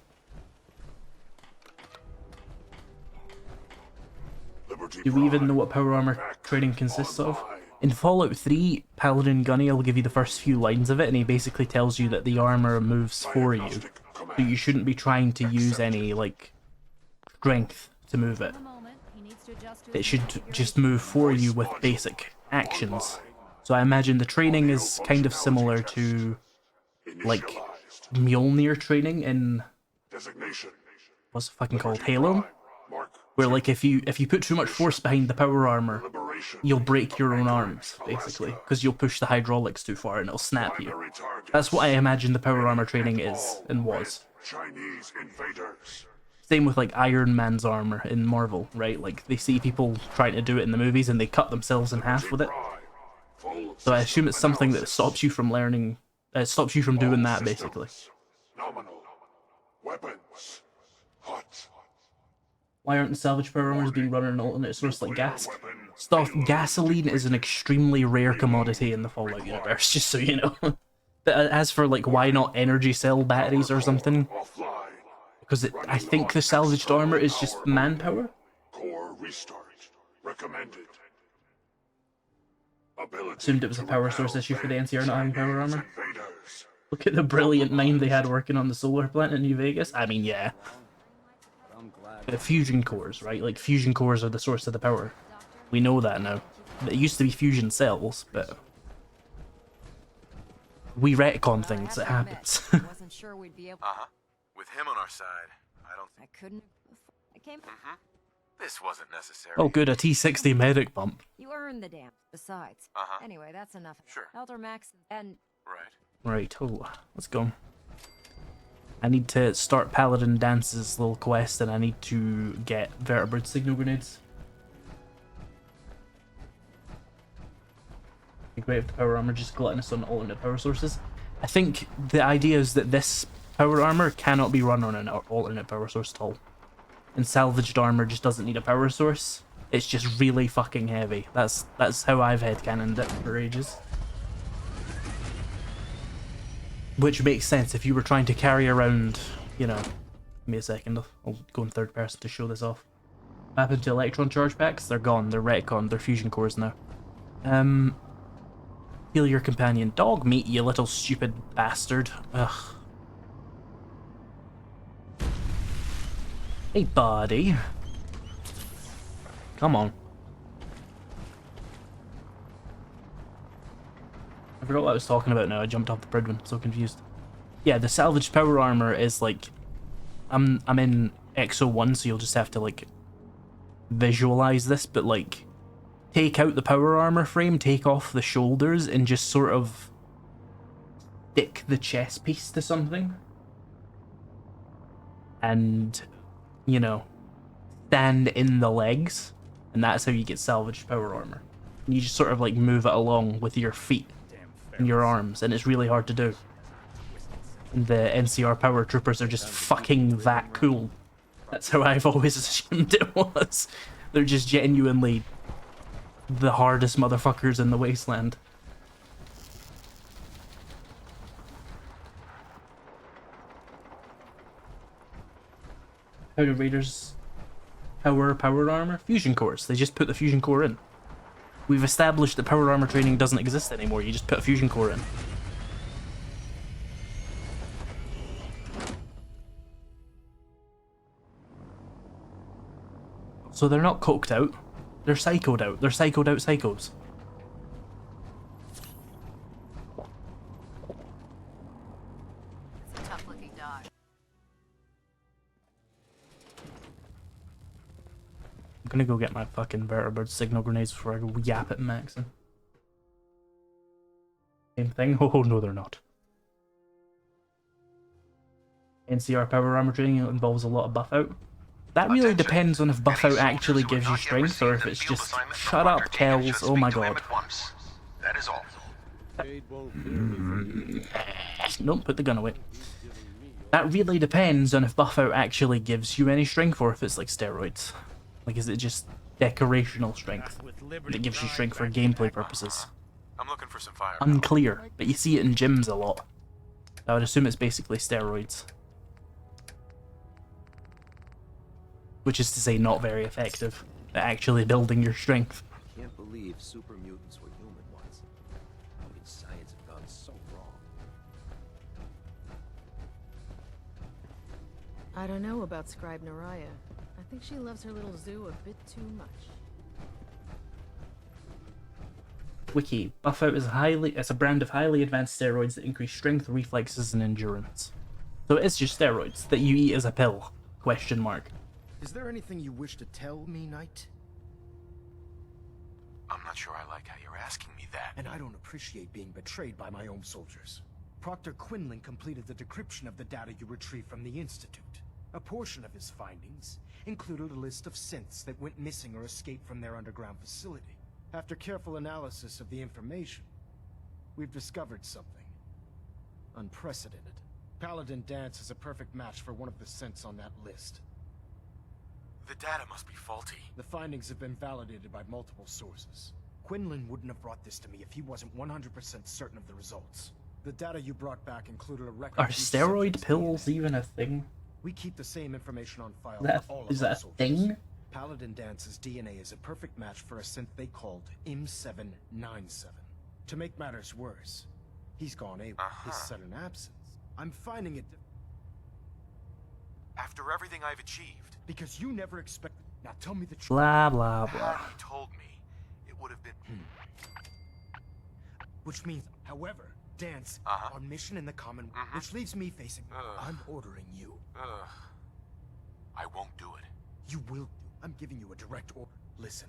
Do we even know what power armor training consists of? In Fallout 3, Paladin Gunny will give you the first few lines of it, and he basically tells you that the armor moves for you. So you shouldn't be trying to use any, like, strength to move it. It should just move for you with basic actions. So I imagine the training is kind of similar to, like, Mjolnir training in... what's it fucking called? Halo? Where, like, if you put too much force behind the power armor, you'll break your own arms, basically, because you'll push the hydraulics too far and it'll snap you. That's what I imagine the power armor training is, and was. Same with, like, Iron Man's armor in Marvel, right? Like, they see people trying to do it in the movies and they cut themselves in half with it. So I assume it's something that stops you from learning, stops you from doing that, basically. Why aren't the salvage power armors being run on an alternate source like gas? Gasoline is an extremely rare commodity in the Fallout universe, just so you know. But as for, like, why not energy cell batteries or something? Because I think the salvaged armor is just manpower? Core restart. Recommended. Assumed it was a power source issue for the NCR not having power armor. Look at the brilliant mind they had working on the solar plant in New Vegas. I mean, yeah. The fusion cores, right? Like, fusion cores are the source of the power. We know that now. It used to be fusion cells, but... We retcon things, it happens. Wasn't sure we'd be able. With him on our side, I couldn't. I came. This wasn't necessary. Oh good, a T60 medic bump. You earned the damn. Besides. Anyway, that's enough. Sure. Elder Max and. Right. Right, oh, let's go. I need to start Paladin Dance's little quest, and I need to get vertebrate signal grenades. It'd be great if the power armor just gluttonous on alternate power sources. I think the idea is that this power armor cannot be run on an alternate power source at all. And salvaged armor just doesn't need a power source. It's just really fucking heavy. That's how I've headcanoned it for ages. Which makes sense if you were trying to carry around, you know... Give me a second, I'll go in third person to show this off. What happened to electron charge packs? They're gone, they're retcon, they're fusion cores now. Heal your companion. Dog meat, you little stupid bastard. Ugh. Hey, buddy. Come on. I forgot what I was talking about now. I jumped off the bridge one. So confused. Yeah, the salvaged power armor is like... I'm in Exo 1, so you'll just have to, like, visualize this, but, like, take out the power armor frame, take off the shoulders, and just sort of stick the chest piece to something. And, you know, stand in the legs, and that's how you get salvaged power armor. And you just sort of, like, move it along with your feet and your arms, and it's really hard to do. And the NCR power troopers are just fucking that cool. That's how I've always assumed it was. They're just genuinely the hardest motherfuckers in the wasteland. How do raiders power armor? Fusion cores. They just put the fusion core in. We've established that power armor training doesn't exist anymore. You just put a fusion core in. So they're not coked out. They're psychoed out. They're psychoed out psychos. It's a tough-looking dog. I'm gonna go get my fucking vertebrate signal grenades before I go yap at Maxon. Same thing? Oh no, they're not. NCR power armor training involves a lot of buff out. That really depends on if buff out actually gives you strength or if it's just shut up, Kells. Oh my god. That is all. Nope, put the gun away. That really depends on if buff out actually gives you any strength or if it's like steroids. Like, is it just decorational strength that gives you strength for gameplay purposes? I'm looking for some fire. Unclear, but you see it in gyms a lot. I would assume it's basically steroids. Which is to say, not very effective at actually building your strength. I can't believe super mutants were human once. How can science have gone so wrong? I don't know about Scribe Naraya. I think she loves her little zoo a bit too much. Wiki, buff out is it's a brand of highly advanced steroids that increase strength, reflexes, and endurance. So it's just steroids that you eat as a pill? Question mark. Is there anything you wish to tell me, Knight? I'm not sure I like how you're asking me that. And I don't appreciate being betrayed by my own soldiers. Proctor Quinlan completed the decryption of the data you retrieved from the Institute. A portion of his findings included a list of synths that went missing or escaped from their underground facility. After careful analysis of the information, we've discovered something unprecedented. Paladin Dance is a perfect match for one of the synths on that list. The data must be faulty. The findings have been validated by multiple sources. Quinlan wouldn't have brought this to me if he wasn't 100% certain of the results. The data you brought back included a record. Are steroid pills even a thing? We keep the same information on file for all of Is our that a soldiers. thing? Paladin Dance's DNA is a perfect match for a synth they called M797. To make matters worse, he's gone AWOL. His sudden absence. I'm finding it After everything I've achieved. because you never expected. Now tell me the truth. Blah blah blah. Had you told me, it would have been. Which means, however, Dance, our mission in the Commonwealth, which leaves me facing. I'm ordering you. I won't do it. You will do. I'm giving you a direct order. Listen,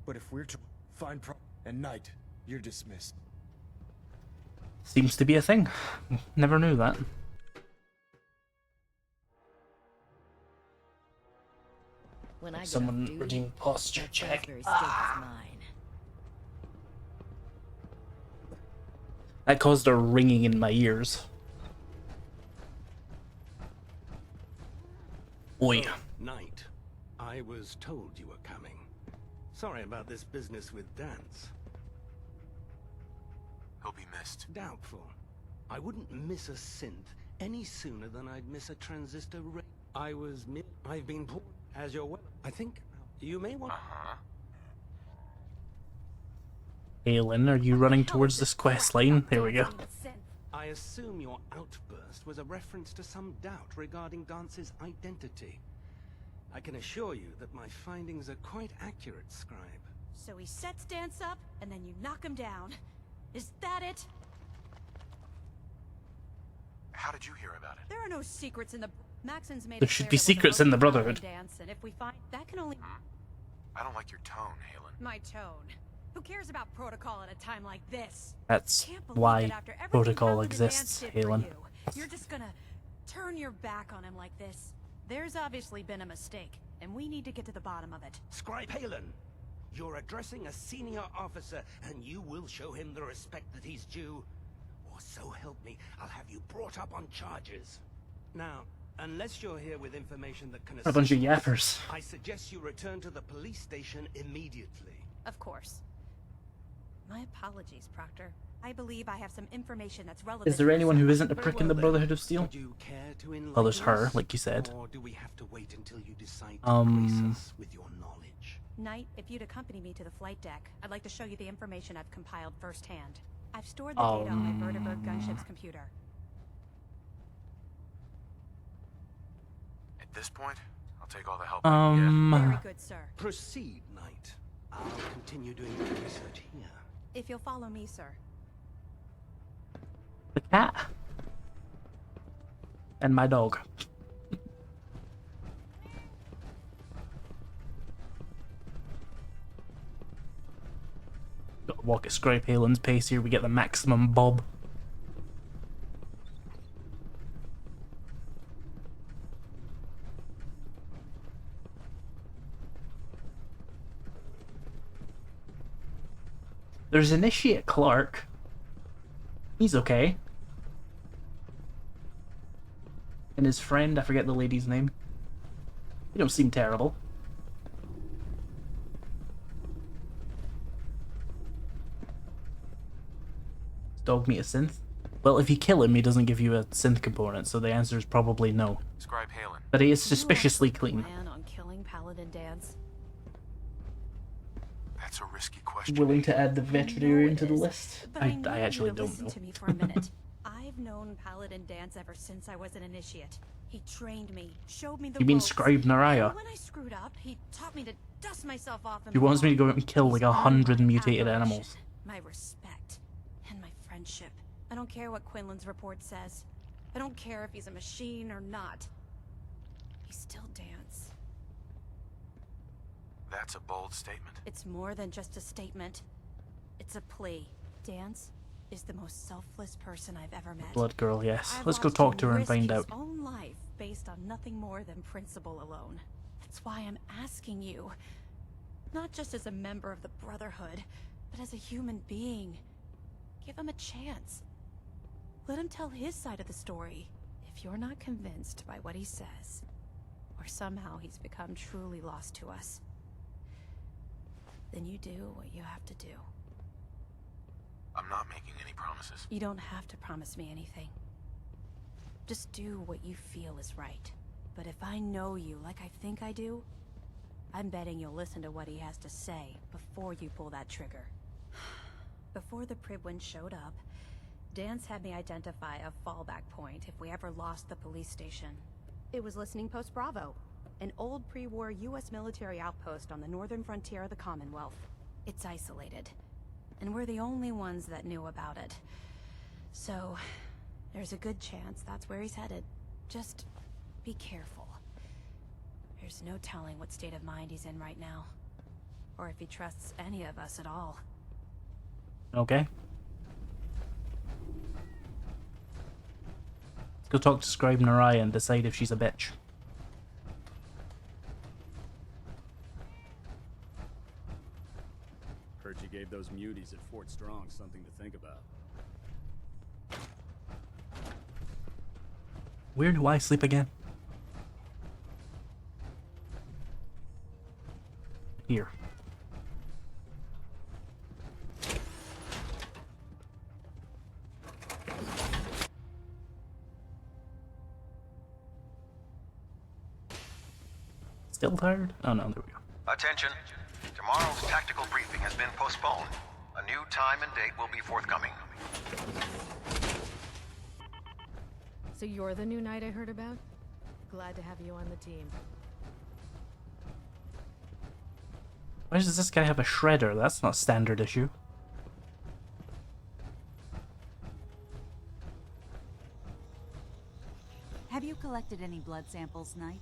but if we're to find and Knight, you're dismissed. Seems to be a thing. Never knew that. When I Someone redeem posture check. That caused a ringing in my ears. Oi. Oh, Knight, I was told you were coming. Sorry about this business with Dance. He'll be missed. Doubtful. I wouldn't miss a synth any sooner than I'd miss a transistor ring. I've been poor, as you're well. I think you may want. Aelin, are you running towards this quest line? There we go. I assume your outburst was a reference to some doubt regarding Dance's identity. I can assure you that my findings are quite accurate, Scribe. So he sets Dance up, and then you knock him down. Is that it? How did you hear about it? There are no secrets in the... Maxon's made There should be secrets in the Brotherhood. Dance, and if we find... That can only... I don't like your tone, Halen. My tone. Who cares about protocol at a time like this? That's Can't believe why that after everything protocol Paladin exists, Dance did for Halen. You're just gonna turn your back on him like this. There's obviously been a mistake, and we need to get to the bottom of it. Scribe Halen, you're addressing a senior officer, and you will show him the respect that he's due. Or so help me, I'll have you brought up on charges. Now, unless you're here with information that can A bunch of assist us, yappers. I suggest you return to the police station immediately. Of course. My apologies, Proctor. I believe I have some information that's relevant. Is there anyone who isn't a Very prick in well the then. Brotherhood of Steel? Would you care to Well, there's enlighten her, us? like you said. Or do we have to wait until you decide to grace us with your knowledge? Knight, if you'd accompany me to the flight deck, I'd like to show you the information I've compiled firsthand. I've stored the data on my Vertibird gunship's computer. At this point, I'll take all the help Very good, sir. Proceed, Knight. I'll continue doing the research here. If you'll follow me, sir. The cat. And my dog. Gotta walk at Scribe Halen's pace here, we get the maximum bob. There's Initiate Clark. He's okay. And his friend, I forget the lady's name. They don't seem terrible. Does dog meet a synth? Well, if you kill him, he doesn't give you a synth component, so the answer is probably no. Scribe Halen. But he is suspiciously clean. Plan on killing Paladin Dance. That's a risky question. Willing to add the veterinarian to the is, list? But I need actually you to don't listen know. to me for a minute. I've known Paladin Dance ever since I was an initiate. He trained me, showed me the You mean ropes. Scribe Naraya? And when I screwed up, he taught me to dust myself off and He wants me to go out and kill like He's 100 my mutated admiration, animals. My respect and my friendship. I don't care what Quinlan's report says. I don't care if he's a machine or not. He's still Dance. That's a bold statement. It's more than just a statement. It's a plea. Dance is the most selfless person I've ever met. Blood girl, yes. I've Let's go watched talk him to her and risk find his out. own life based on nothing more than principle alone. That's why I'm asking you, not just as a member of the Brotherhood, but as a human being. Give him a chance. Let him tell his side of the story. If you're not convinced by what he says, or somehow he's become truly lost to us, then you do what you have to do. I'm not making any promises. You don't have to promise me anything. Just do what you feel is right. But if I know you like I think I do, I'm betting you'll listen to what he has to say before you pull that trigger. Before the Pribwin showed up, Dance had me identify a fallback point if we ever lost the police station. It was Listening Post Bravo, an old pre-war U.S. military outpost on the northern frontier of the Commonwealth. It's isolated, and we're the only ones that knew about it. So, there's a good chance that's where he's headed. Just be careful. There's no telling what state of mind he's in right now. Or if he trusts any of us at all. Okay. Let's go talk to Scribe Naraya and decide if she's a bitch. Heard you gave those muties at Fort Strong something to think about. Where do I sleep again? Here. Still tired? Oh no, there we go. Attention. Tomorrow's tactical briefing has been postponed. A new time and date will be forthcoming. So you're the new knight I heard about? Glad to have you on the team. Why does this guy have a shredder? That's not standard issue. Have you collected any blood samples, Knight?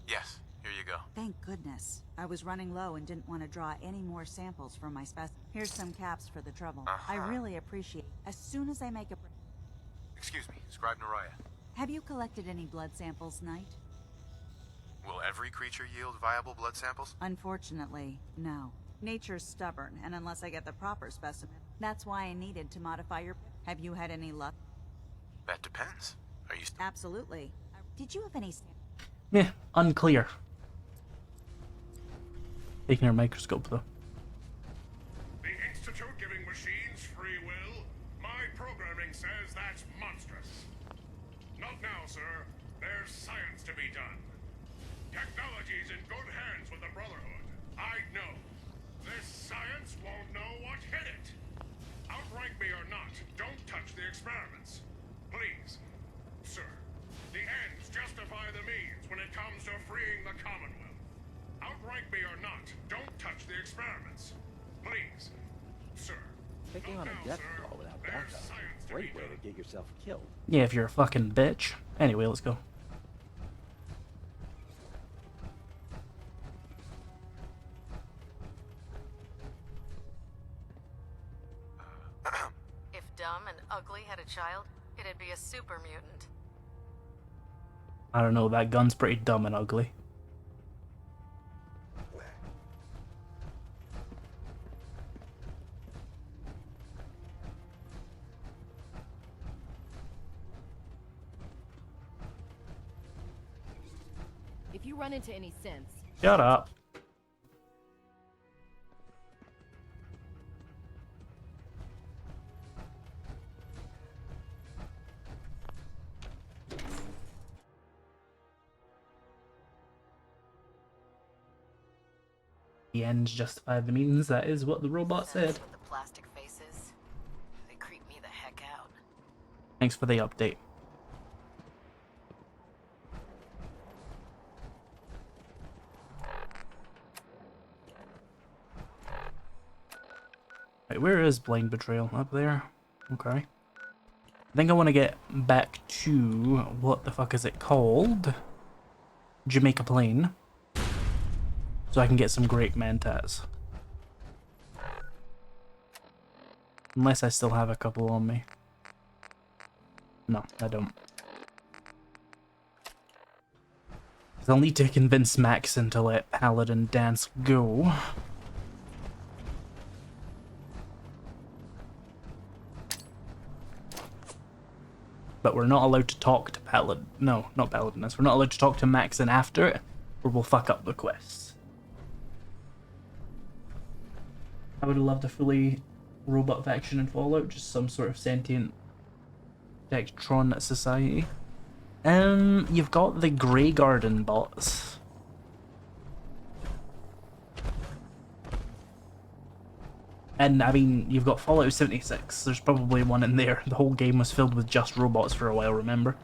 Yes, here you go. Thank goodness. I was running low and didn't want to draw any more samples from my specimen. Here's some caps for the trouble. I really appreciate it. As soon as I make a... Excuse me, Scribe Naraya. Have you collected any blood samples, Knight? Will every creature yield viable blood samples? Unfortunately, no. Nature's stubborn, and unless I get the proper specimen, that's why I needed to modify your... Have you had any luck? That depends. Are you... Absolutely. Did you have any... Yeah, unclear. Taking our microscope though. The Institute giving machines free will? My programming says that's monstrous. Not now, sir. There's science to be done. Technology's in good hands with the Brotherhood. I know. This science won't know what hit it. Outrank me or not, don't touch the experiments. Please. Sir, the ends justify the means when it comes to freeing the Commonwealth. Outrank me or not, don't touch the experiments. Please. Sir. Picking on a death claw without backup is a great way to get yourself killed. Yeah, if you're a fucking bitch. Anyway, let's go. If dumb and ugly had a child, it'd be a super mutant. I don't know, that gun's pretty dumb and ugly. If you run into any synths... Shut up. The ends justify the means, that is what the robot said. With the plastic faces, they creep me the heck out. Thanks for the update. Wait, where is Blind Betrayal? Up there? Okay. I think I want to get back to... what the fuck is it called? Jamaica Plain. So I can get some great mantats. Unless I still have a couple on me. No, I don't. 'Cause I'll need to convince Maxon to let Paladin Dance go. But we're not allowed to talk to Paladin. No, not Paladinus. We're not allowed to talk to Maxon after it, or we'll fuck up the quests. I would have loved a fully robot faction in Fallout, just some sort of sentient Vectron society. You've got the Grey Garden bots. And, I mean, you've got Fallout 76. There's probably one in there. The whole game was filled with just robots for a while, remember?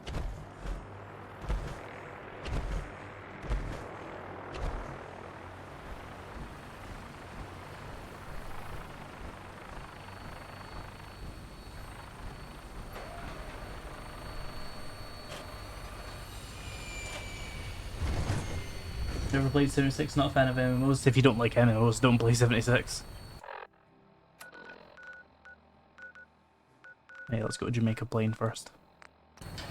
Never played 76, not a fan of MMOs. If you don't like MMOs, don't play 76. Hey, let's go to Jamaica Plain first.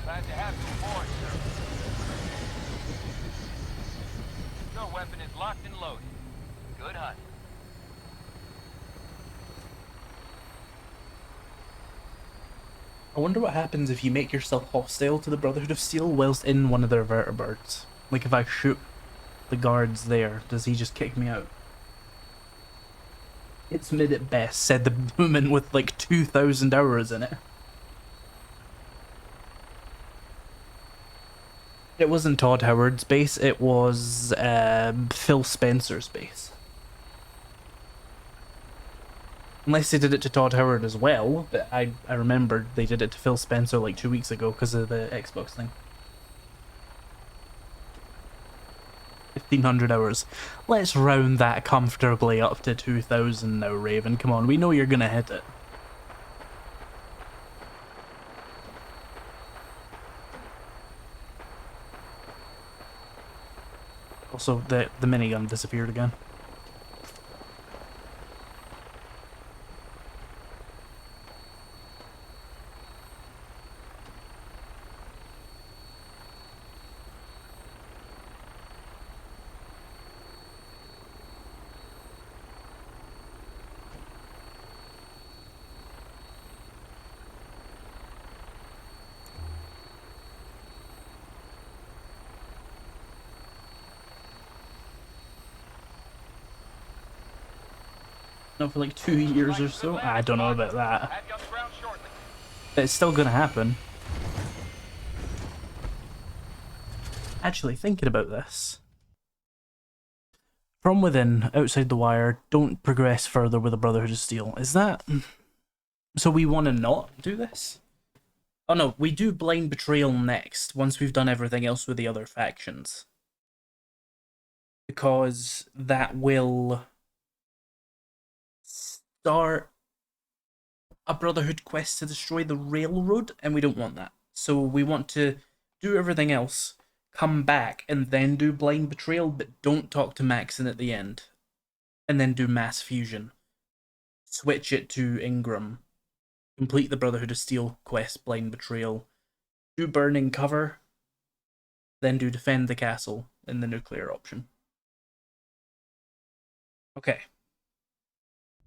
Glad to have you aboard, sir. Your weapon is locked and loaded. Good hunt. I wonder what happens if you make yourself hostile to the Brotherhood of Steel whilst in one of their vertibirds. Like if I shoot the guards there, does he just kick me out? It's mid at best, said the woman with like 2,000 hours in it. It wasn't Todd Howard's base, it was Phil Spencer's base. Unless they did it to Todd Howard as well, but I remembered they did it to Phil Spencer like 2 weeks ago because of the Xbox thing. 1,500 hours. Let's round that comfortably up to 2,000 now, Raven. Come on, we know you're gonna hit it. Also, the minigun disappeared again. Not for like 2 years or so. I don't know about that. But it's still gonna happen. Actually, thinking about this. From within, outside the wire, don't progress further with the Brotherhood of Steel. Is that... So we want to not do this? Oh no, we do Blind Betrayal next, once we've done everything else with the other factions. Because that will start a Brotherhood quest to destroy the railroad, and we don't want that. So we want to do everything else, come back, and then do Blind Betrayal, but don't talk to Maxon at the end. And then do Mass Fusion. Switch it to Ingram. Complete the Brotherhood of Steel quest, Blind Betrayal. Do Burning Cover. Then do Defend the Castle in the nuclear option. Okay.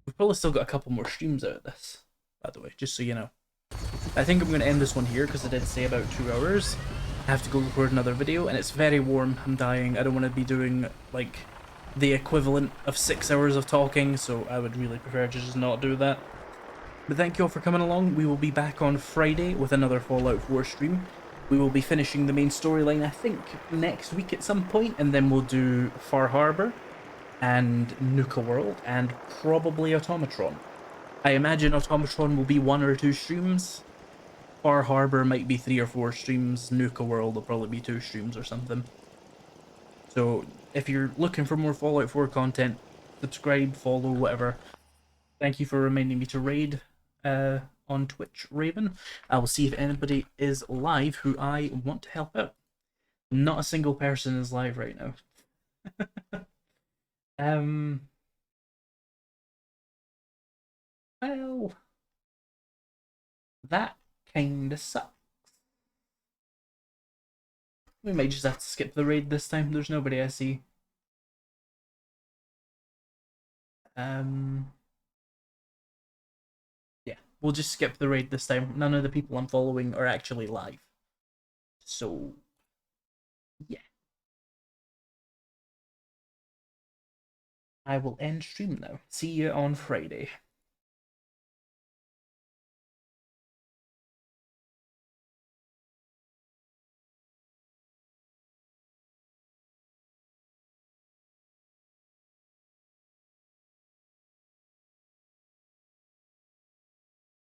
We've probably still got a couple more streams out of this, by the way, just so you know. I think I'm going to end this one here because I did say about 2 hours. I have to go record another video, and it's very warm. I'm dying. I don't want to be doing, like, the equivalent of 6 hours of talking, so I would really prefer to just not do that. But thank you all for coming along. We will be back on Friday with another Fallout 4 stream. We will be finishing the main storyline, I think, next week at some point, and then we'll do Far Harbor and Nuka World, and probably Automatron. I imagine Automatron will be 1 or 2 streams. Far Harbor might be 3 or 4 streams. Nuka World will probably be 2 streams or something. So if you're looking for more Fallout 4 content, subscribe, follow, whatever. Thank you for reminding me to raid on Twitch, Raven. I will see if anybody is live who I want to help out. Not a single person is live right now. Well, that kinda sucks. We might just have to skip the raid this time. There's nobody I see. Yeah, we'll just skip the raid this time. None of the people I'm following are actually live. So, yeah. I will end stream now. See you on Friday.